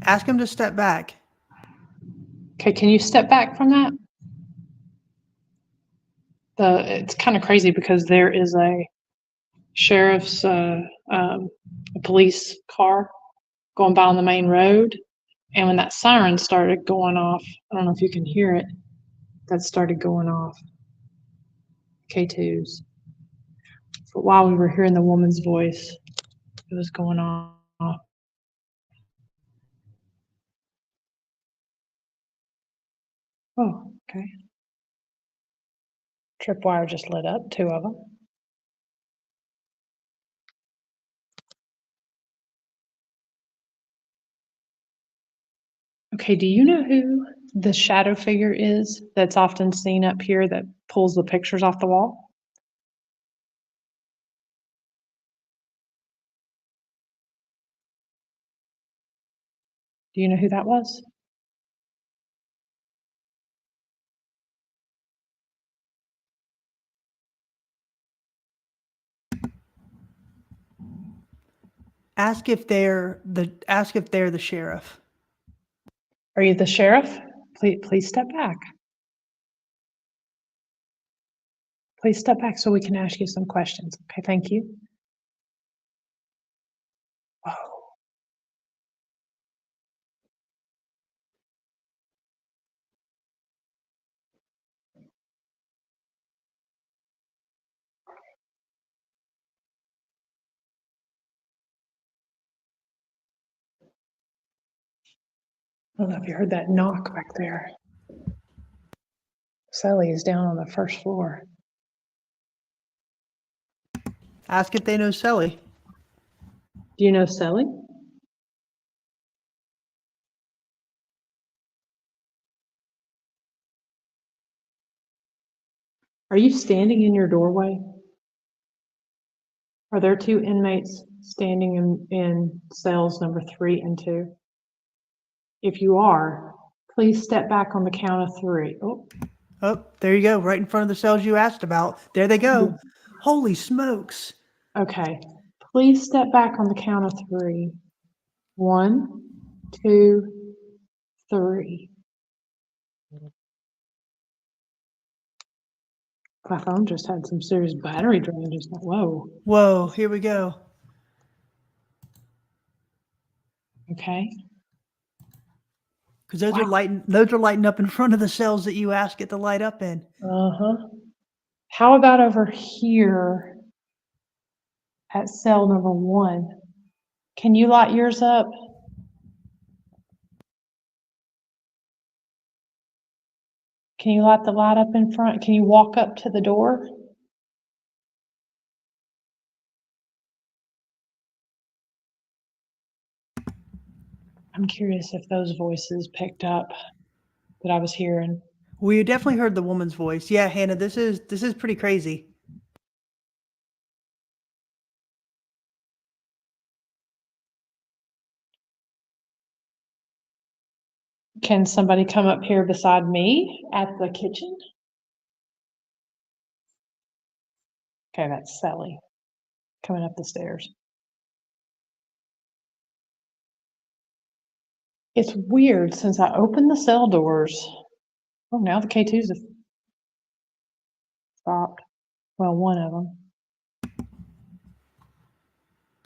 Ask him to step back. Okay, can you step back from that? It's kind of crazy because there is a sheriff's, a police car going by on the main road. And when that siren started going off, I don't know if you can hear it, that started going off. K2s. But while we were hearing the woman's voice, it was going off. Oh, okay. Tripwire just lit up, 2 of them. Okay, do you know who the shadow figure is that's often seen up here that pulls the pictures off the wall? Do you know who that was? Ask if they're the sheriff. Are you the sheriff? Please step back. Please step back so we can ask you some questions. Okay, thank you. Oh. I don't know if you heard that knock back there. Sally is down on the first floor. Ask if they know Sally. Do you know Sally? Are you standing in your doorway? Are there 2 inmates standing in cells number 3 and 2? If you are, please step back on the count of 3. Oh, there you go, right in front of the cells you asked about. There they go. Holy smokes. Okay. Please step back on the count of 3. 1, 2, 3. My phone just had some serious battery drain just now. Whoa. Whoa, here we go. Okay. Because those are lighting up in front of the cells that you asked it to light up in. How about over here at cell number 1? Can you light yours up? Can you light the light up in front? Can you walk up to the door? I'm curious if those voices picked up that I was hearing. We definitely heard the woman's voice. Yeah, Hannah, this is pretty crazy. Can somebody come up here beside me at the kitchen? Okay, that's Sally coming up the stairs. It's weird since I opened the cell doors. Oh, now the K2s have stopped. Well, one of them.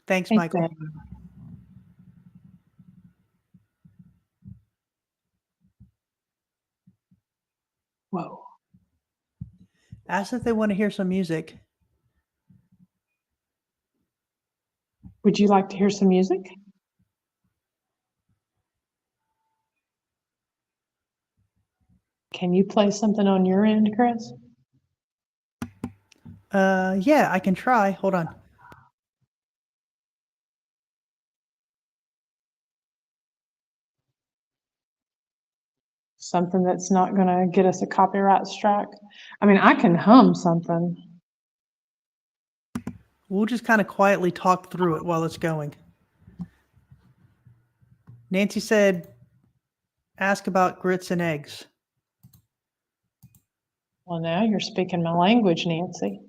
Thanks, Hey, Michael. Sally. Whoa. Ask if they want to hear some music. Would you like to hear some music? Can you play something on your end, Chris? Yeah, I can try. Hold on. Something that's not going to get us a copyright strike. I mean, I can hum something. We'll just kind of quietly talk through it while it's going. Nancy said, ask about grits and eggs. Well, now you're speaking my language, Nancy.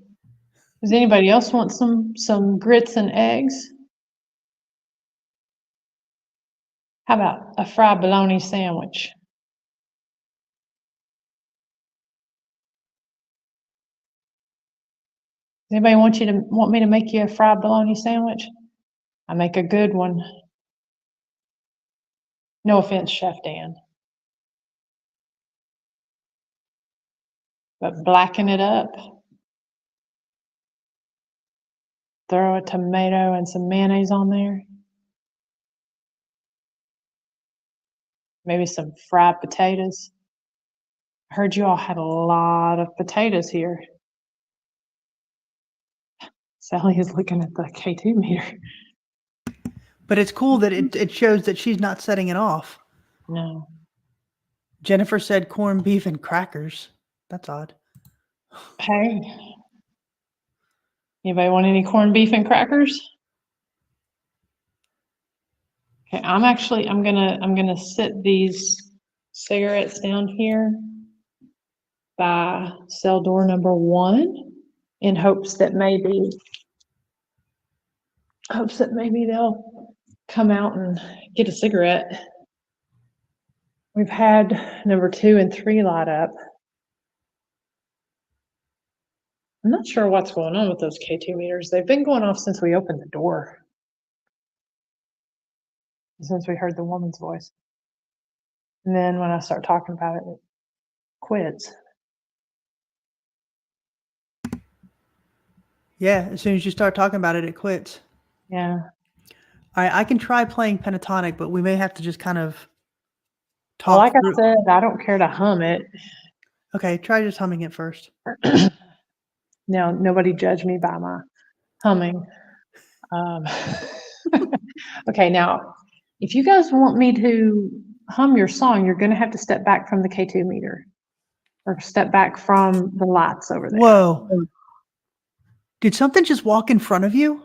Does anybody else want some grits and eggs? How about a fried bologna sandwich? Anybody want me to make you a fried bologna sandwich? I make a good one. No offense, Chef Dan. But blacken it up. Throw a tomato and some mayonnaise on there. Maybe some fried potatoes. I heard you all had a lot of potatoes here. Sally is looking at the K2 meter. But it's cool that it shows that she's not setting it off. No. Jennifer said corned beef and crackers. That's odd. Hey. Anybody want any corned beef and crackers? Okay, I'm gonna sit these cigarettes down here by cell door number 1 in hopes that maybe they'll come out and get a cigarette. We've had number 2 and 3 light up. I'm not sure what's going on with those K2 meters. They've been going off since we opened the door. Since we heard the woman's voice. And then when I start talking about it, it quits. Yeah, as soon as you start talking about it, it quits. Yeah. All right, I can try playing pentatonic, but we may have to just kind of talk. Well, like through. I said, I don't care to hum it. Okay, try just humming it first. Now, nobody judge me by my humming. Okay, now, if you guys want me to hum your song, you're going to have to step back from the K2 meter or step back from the lights over there. Whoa. Did something just walk in front of you?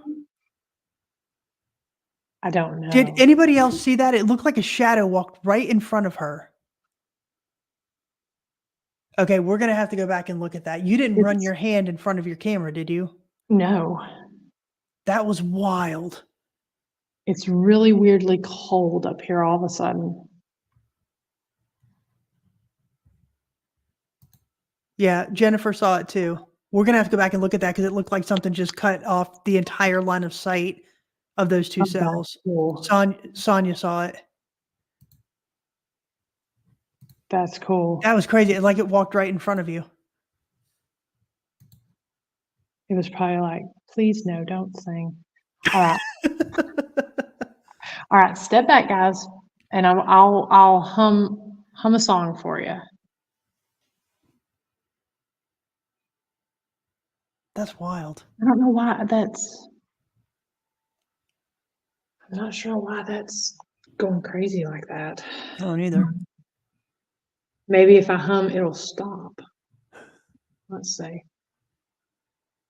I don't know. Did anybody else see that? It looked like a shadow walked right in front of her. Okay, we're going to have to go back and look at that. You didn't run your hand in front of your camera, did you? No. That was wild. It's really weirdly cold up here all of a sudden. Yeah, Jennifer saw it too. We're going to have to go back and look at that because it looked like something just cut off the entire line of sight of those 2 cells. Cool. Sonia saw it. That's cool. That was crazy. Like it walked right in front of you. It was probably like, please no, don't sing. All right. All right, step back, guys, and I'll hum a song for you. That's wild. I don't know why that's. I'm not sure why that's going crazy like that. I don't either. Maybe if I hum, it'll stop. Let's see.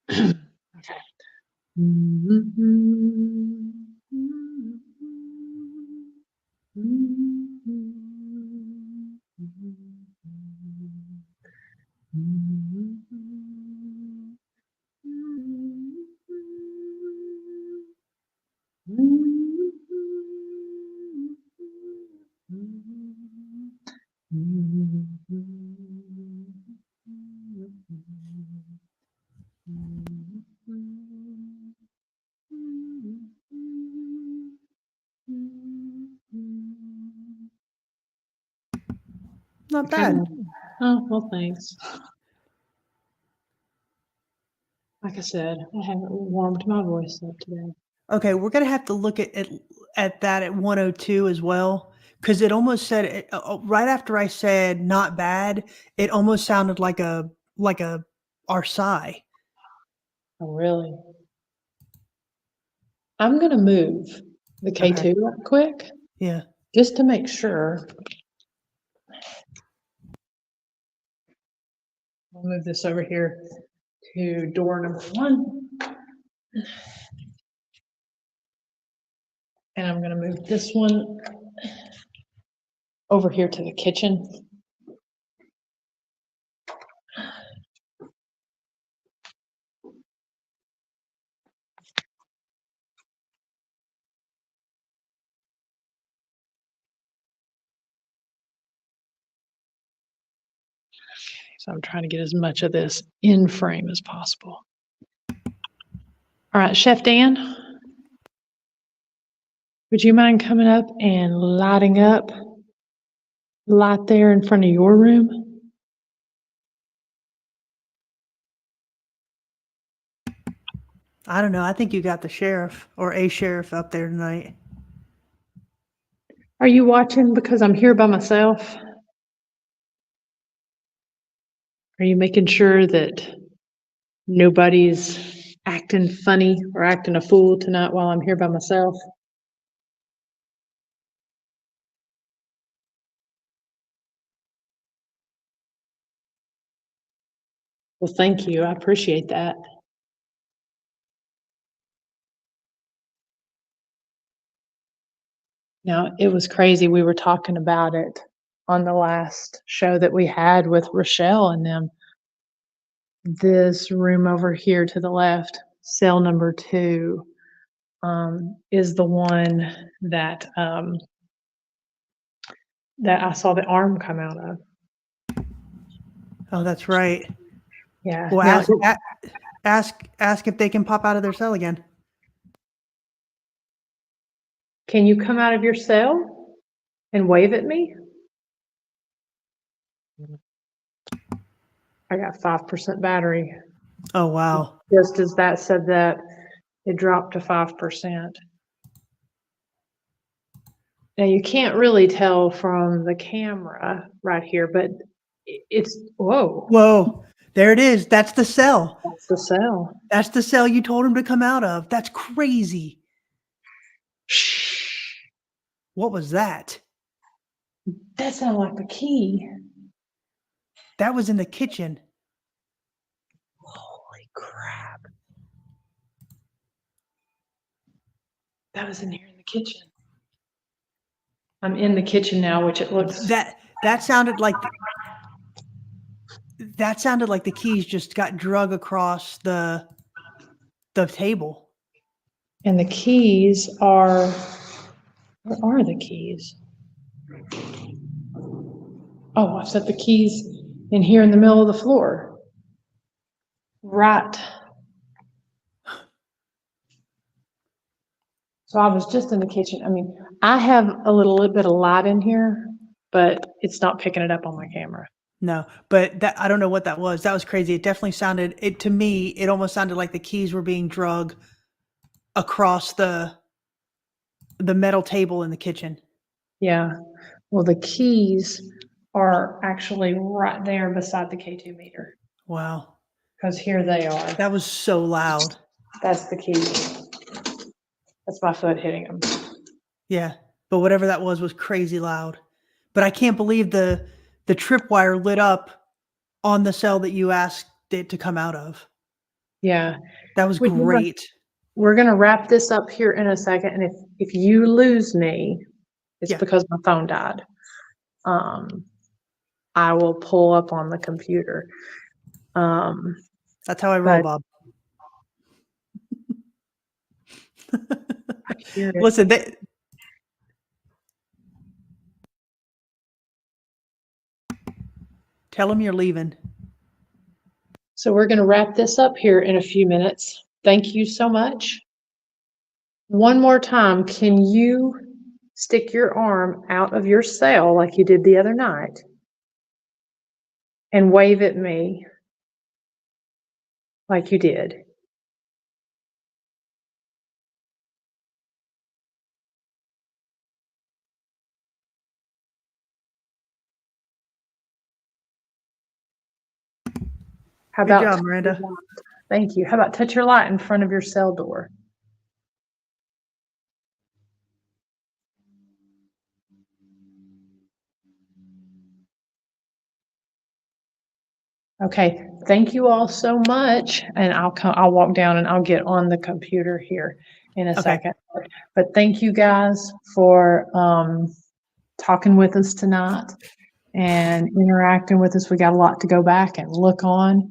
Okay. Not bad. Oh, well, thanks. Like I said, I haven't warmed my voice up today. Okay, we're gonna have to look at that at 102 as well, because it almost said right after I said not bad, it almost sounded like a our sigh. Oh, really? I'm going to move the K2 Okay. right quick Yeah. just to make sure. I'll move this over here to door number 1. And I'm going to move this one over here to the kitchen. So I'm trying to get as much of this in frame as possible. All right, Chef Dan, would you mind coming up and lighting up light there in front of your room? I don't know. I think you got the sheriff or a sheriff up there tonight. Are you watching because I'm here by myself? Are you making sure that nobody's acting funny or acting a fool tonight while I'm here by myself? Well, thank you. I appreciate that. Now, it was crazy. We were talking about it on the last show that we had with Rochelle and them. This room over here to the left, cell number 2, is the one that that I saw the arm come out of. Oh, that's right. Yeah. Well, Now, ask if they can pop out of their cell again. can you come out of your cell and wave at me? I got 5% battery. Oh, wow. Just as that said that, it dropped to 5%. Now you can't really tell from the camera right here, but it's, whoa, Whoa. There it is. That's the cell. that's the cell. That's the cell you told him to come out of. That's crazy. Shh. What was that? That sounded like the key. That was in the kitchen. Holy crap. That was in here in the kitchen. I'm in the kitchen now, which it looks. That sounded like the keys just got drug across the table. And the keys are, where are the keys? Oh, I've set the keys in here in the middle of the floor. Right. So I was just in the kitchen. I mean, I have a little bit of light in here, but it's not picking it up on my camera. No, but I don't know what that was. That was crazy. It definitely sounded, to me, it almost sounded like the keys were being drug across the the metal table in the kitchen. Yeah. Well, the keys are actually right there beside the K2 meter, Wow. because here they are. That was so loud. That's the key. That's my foot hitting them. Yeah. But whatever that was crazy loud. But I can't believe the tripwire lit up on the cell that you asked it to come out of. Yeah. That was great. We're going to wrap this up here in a second. And if you lose me, it's Yeah. because my phone died. I will pull up on the computer. That's how I roll, Bob. I hear it. Listen, tell them you're leaving. So we're going to wrap this up here in a few minutes. Thank you so much. One more time, can you stick your arm out of your cell like you did the other night and wave at me like you did? How Good about job, Miranda. Thank you. How about touch your light in front of your cell door? Okay, thank you all so much. And I'll walk down and I'll get on the computer here in a second. But thank you guys for talking with us tonight and interacting with us. We got a lot to go back and look on.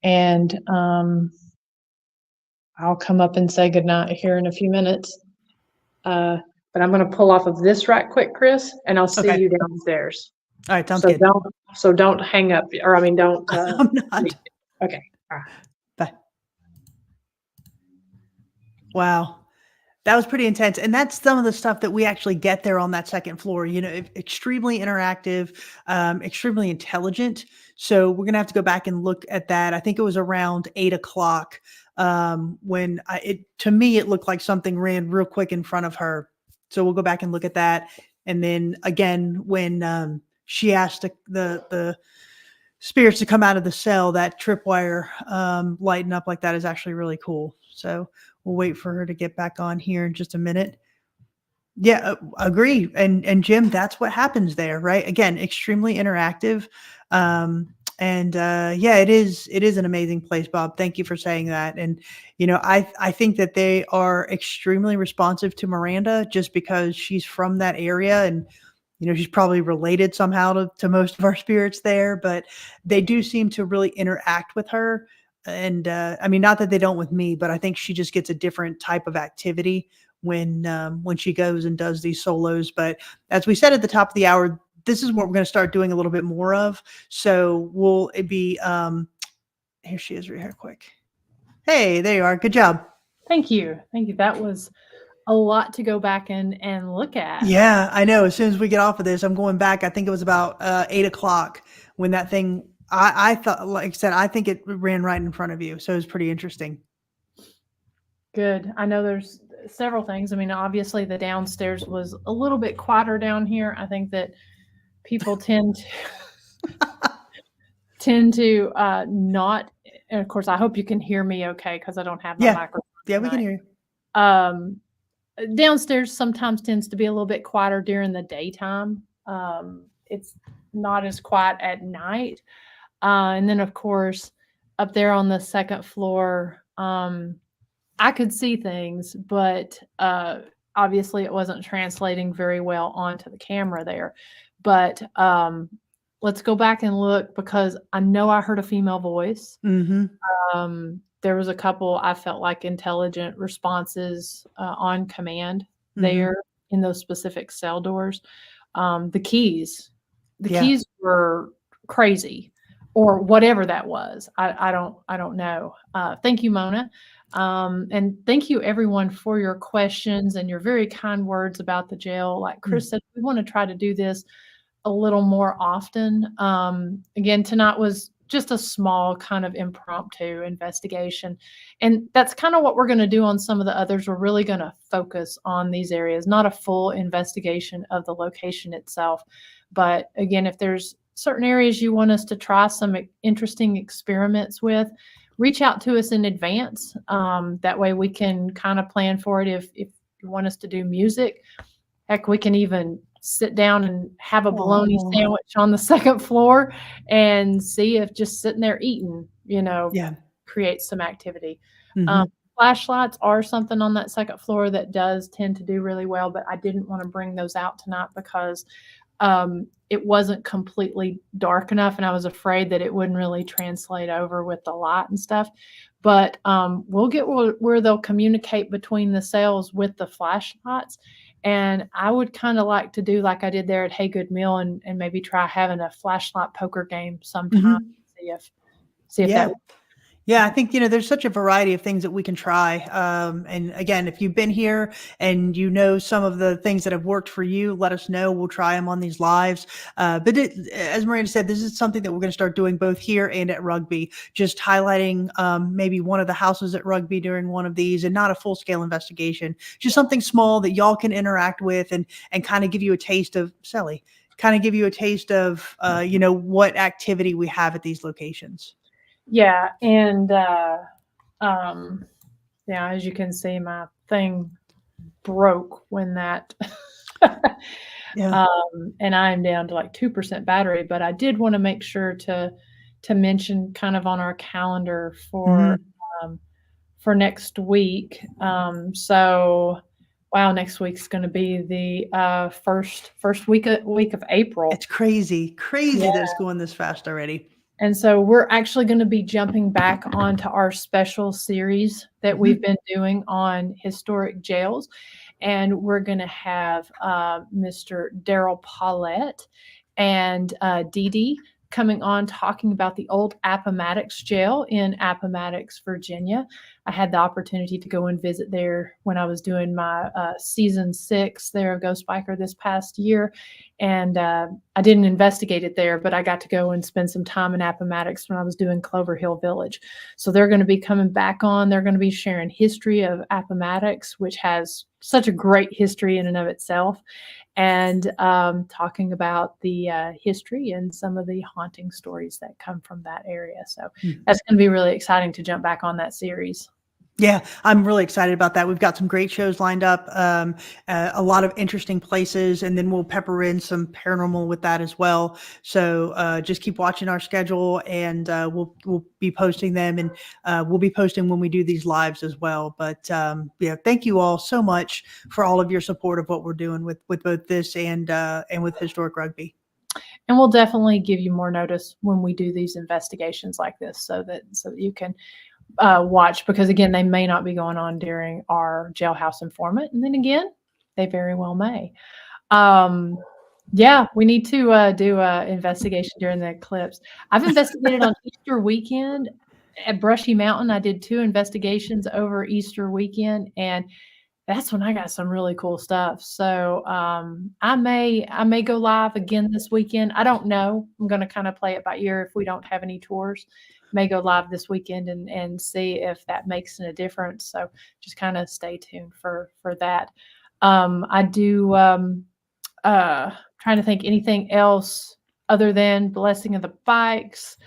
And I'll come up and say goodnight here in a few minutes. But I'm going to pull off of this right quick, Chris, and I'll see you downstairs. All right, sounds good. Don't hang up, or I mean, don't. I'm not. Okay. All right. Bye. Wow. That was pretty intense. And that's some of the stuff that we actually get there on that second floor, extremely interactive, extremely intelligent. So we're going to have to go back and look at that. I think it was around 8:00 when to me, it looked like something ran real quick in front of her. So we'll go back and look at that. And then again, when she asked the spirits to come out of the cell, that tripwire lighting up like that is actually really cool. So we'll wait for her to get back on here in just a minute. Yeah, agree. And Jim, that's what happens there, right? Again, extremely interactive. Yeah, it is an amazing place, Bob. Thank you for saying that. And, I think that they are extremely responsive to Miranda just because she's from that area and, she's probably related somehow to most of our spirits there, but they do seem to really interact with her. And I mean, not that they don't with me, but I think she just gets a different type of activity when she goes and does these solos. But as we said at the top of the hour, this is what we're going to start doing a little bit more of. So we'll be here. She is right here. Quick. Hey, there you are. Good job. Thank you. That was a lot to go back and look at. Yeah, I know. As soon as we get off of this, I'm going back. I think it was about 8:00 when that thing. I thought, like I said, I think it ran right in front of you. So it was pretty interesting. Good. I know there's several things. I mean, obviously the downstairs was a little bit quieter down here. I think that people tend to not, and of course, I hope you can hear me okay, because I don't have my microphone. Yeah, we can hear you. Downstairs sometimes tends to be a little bit quieter during the daytime. It's not as quiet at night. And then, of course, up there on the second floor, I could see things, but obviously it wasn't translating very well onto the camera there. But let's go back and look, because I know I heard a female voice. Mm-hmm. There was a couple, I felt like, intelligent responses on command there in those specific cell doors. The keys were crazy, or whatever that was. I don't know. Thank you, Mona. And thank you everyone for your questions and your very kind words about the jail. Like Chris said, we want to try to do this a little more often. Again, tonight was just a small kind of impromptu investigation. And that's kind of what we're going to do on some of the others. We're really going to focus on these areas, not a full investigation of the location itself. But again, if there's certain areas you want us to try some interesting experiments with, reach out to us in advance. That way we can kind of plan for it. If you want us to do music, heck, we can even sit down and have a bologna sandwich on the second floor and see if just sitting there eating, creates some activity. Flashlights are something on that second floor that does tend to do really well, but I didn't want to bring those out tonight because it wasn't completely dark enough, and I was afraid that it wouldn't really translate over with the light and stuff. But we'll get where they'll communicate between the cells with the flashlights. And I would kind of like to do like I did there at Hey Good Meal and maybe try having a flashlight poker game sometime. See if that. Yeah, I think, there's such a variety of things that we can try. And again, if you've been here and some of the things that have worked for you, let us know. We'll try them on these lives. But as Miranda said, this is something that we're going to start doing both here and at Rugby, just highlighting maybe one of the houses at Rugby during one of these, and not a full-scale investigation, just something small that y'all can interact with and kind of give you a taste of, what activity we have at these locations. Yeah, and as you can see, my thing broke when that and I'm down to like 2% battery, but I did want to make sure to mention kind of on our calendar for next week. Next week's going to be the first week of April. It's crazy that it's going this fast already. And so we're actually going to be jumping back onto our special series that we've been doing on historic jails. And we're going to have Mr. Daryl Paulette and Dee Dee coming on talking about the old Appomattox jail in Appomattox, Virginia. I had the opportunity to go and visit there when I was doing my season 6 there of Ghost Biker this past year. And I didn't investigate it there, but I got to go and spend some time in Appomattox when I was doing Clover Hill Village. So they're going to be coming back on. They're going to be sharing history of Appomattox, which has such a great history in and of itself, and talking about the history and some of the haunting stories that come from that area. So that's going to be really exciting to jump back on that series. Yeah, I'm really excited about that. We've got some great shows lined up, a lot of interesting places, and then we'll pepper in some paranormal with that as well. So just keep watching our schedule, and we'll be posting them, and we'll be posting when we do these lives as well. But thank you all so much for all of your support of what we're doing with both this and with Historic Rugby. And we'll definitely give you more notice when we do these investigations like this, so that you can watch, because again, they may not be going on during our Jailhouse Informant, and then again, they very well may. We need to do an investigation during the eclipse. I've investigated on Easter weekend at Brushy Mountain. I did 2 investigations over Easter weekend, and that's when I got some really cool stuff. So I may go live again this weekend. I don't know. I'm going to kind of play it by ear if we don't have any tours. May go live this weekend and see if that makes a difference. So just kind of stay tuned for that. I do trying to think anything else other than Blessing of the Bikes.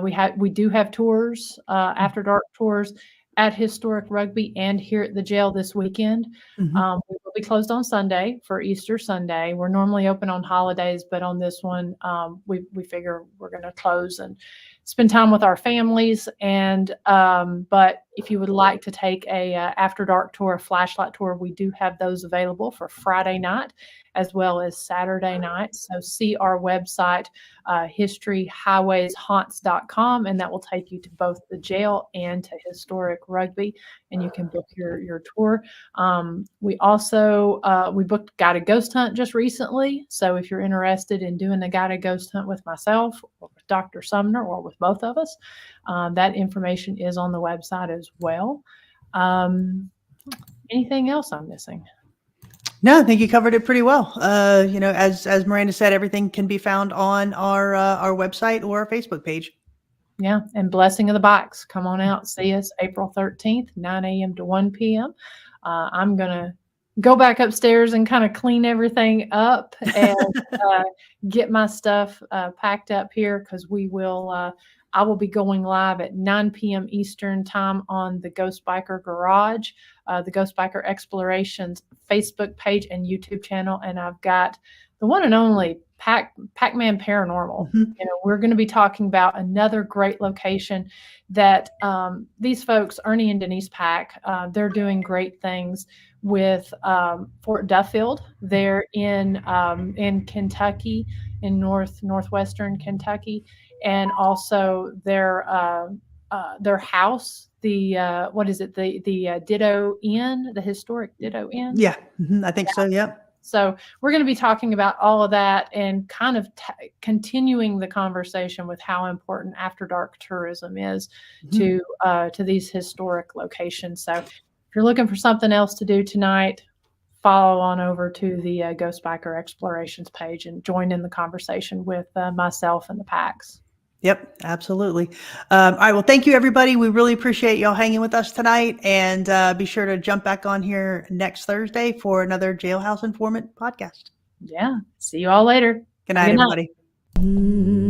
We do have tours, after dark tours at Historic Rugby and here at the jail this weekend. We will be closed on Sunday for Easter Sunday. We're normally open on holidays, but on this one, we figure we're going to close and spend time with our families. And but if you would like to take a after dark tour, a flashlight tour, we do have those available for Friday night as well as Saturday night. So see our website, historyhighwayshaunts.com, and that will take you to both the jail and to Historic Rugby, and you can book your tour. We also we booked Guided Ghost Hunt just recently. So if you're interested in doing a guided ghost hunt with myself or with Dr. Sumner or with both of us, that information is on the website as well. Anything else I'm missing? No, I think you covered it pretty well. As Miranda said, everything can be found on our website or our Facebook page. Yeah. And Blessing of the Bikes. Come on out. See us April 13th, 9 a.m. to 1 p.m. I'm going to go back upstairs and kind of clean everything up and get my stuff packed up here, because I will be going live at 9 p.m. Eastern time on the Ghost Biker Garage, the Ghost Biker Explorations Facebook page and YouTube channel. And I've got the one and only Pac-Man Paranormal. Mm-hmm. We're going to be talking about another great location that these folks, Ernie and Denise Pack, they're doing great things with Fort Duffield. They're in Kentucky, in northwestern Kentucky, and also their house, the what is it, the Ditto Inn, the historic Ditto Inn. Yeah, I think so. Yep. So we're going to be talking about all of that and kind of continuing the conversation with how important after dark tourism is to these historic locations. So if you're looking for something else to do tonight, follow on over to the Ghost Biker Explorations page and join in the conversation with myself and the Packs. Yep, absolutely. All right. Well, thank you, everybody. We really appreciate y'all hanging with us tonight. And be sure to jump back on here next Thursday for another Jailhouse Informant podcast. Yeah. See you all later. Good night, everybody.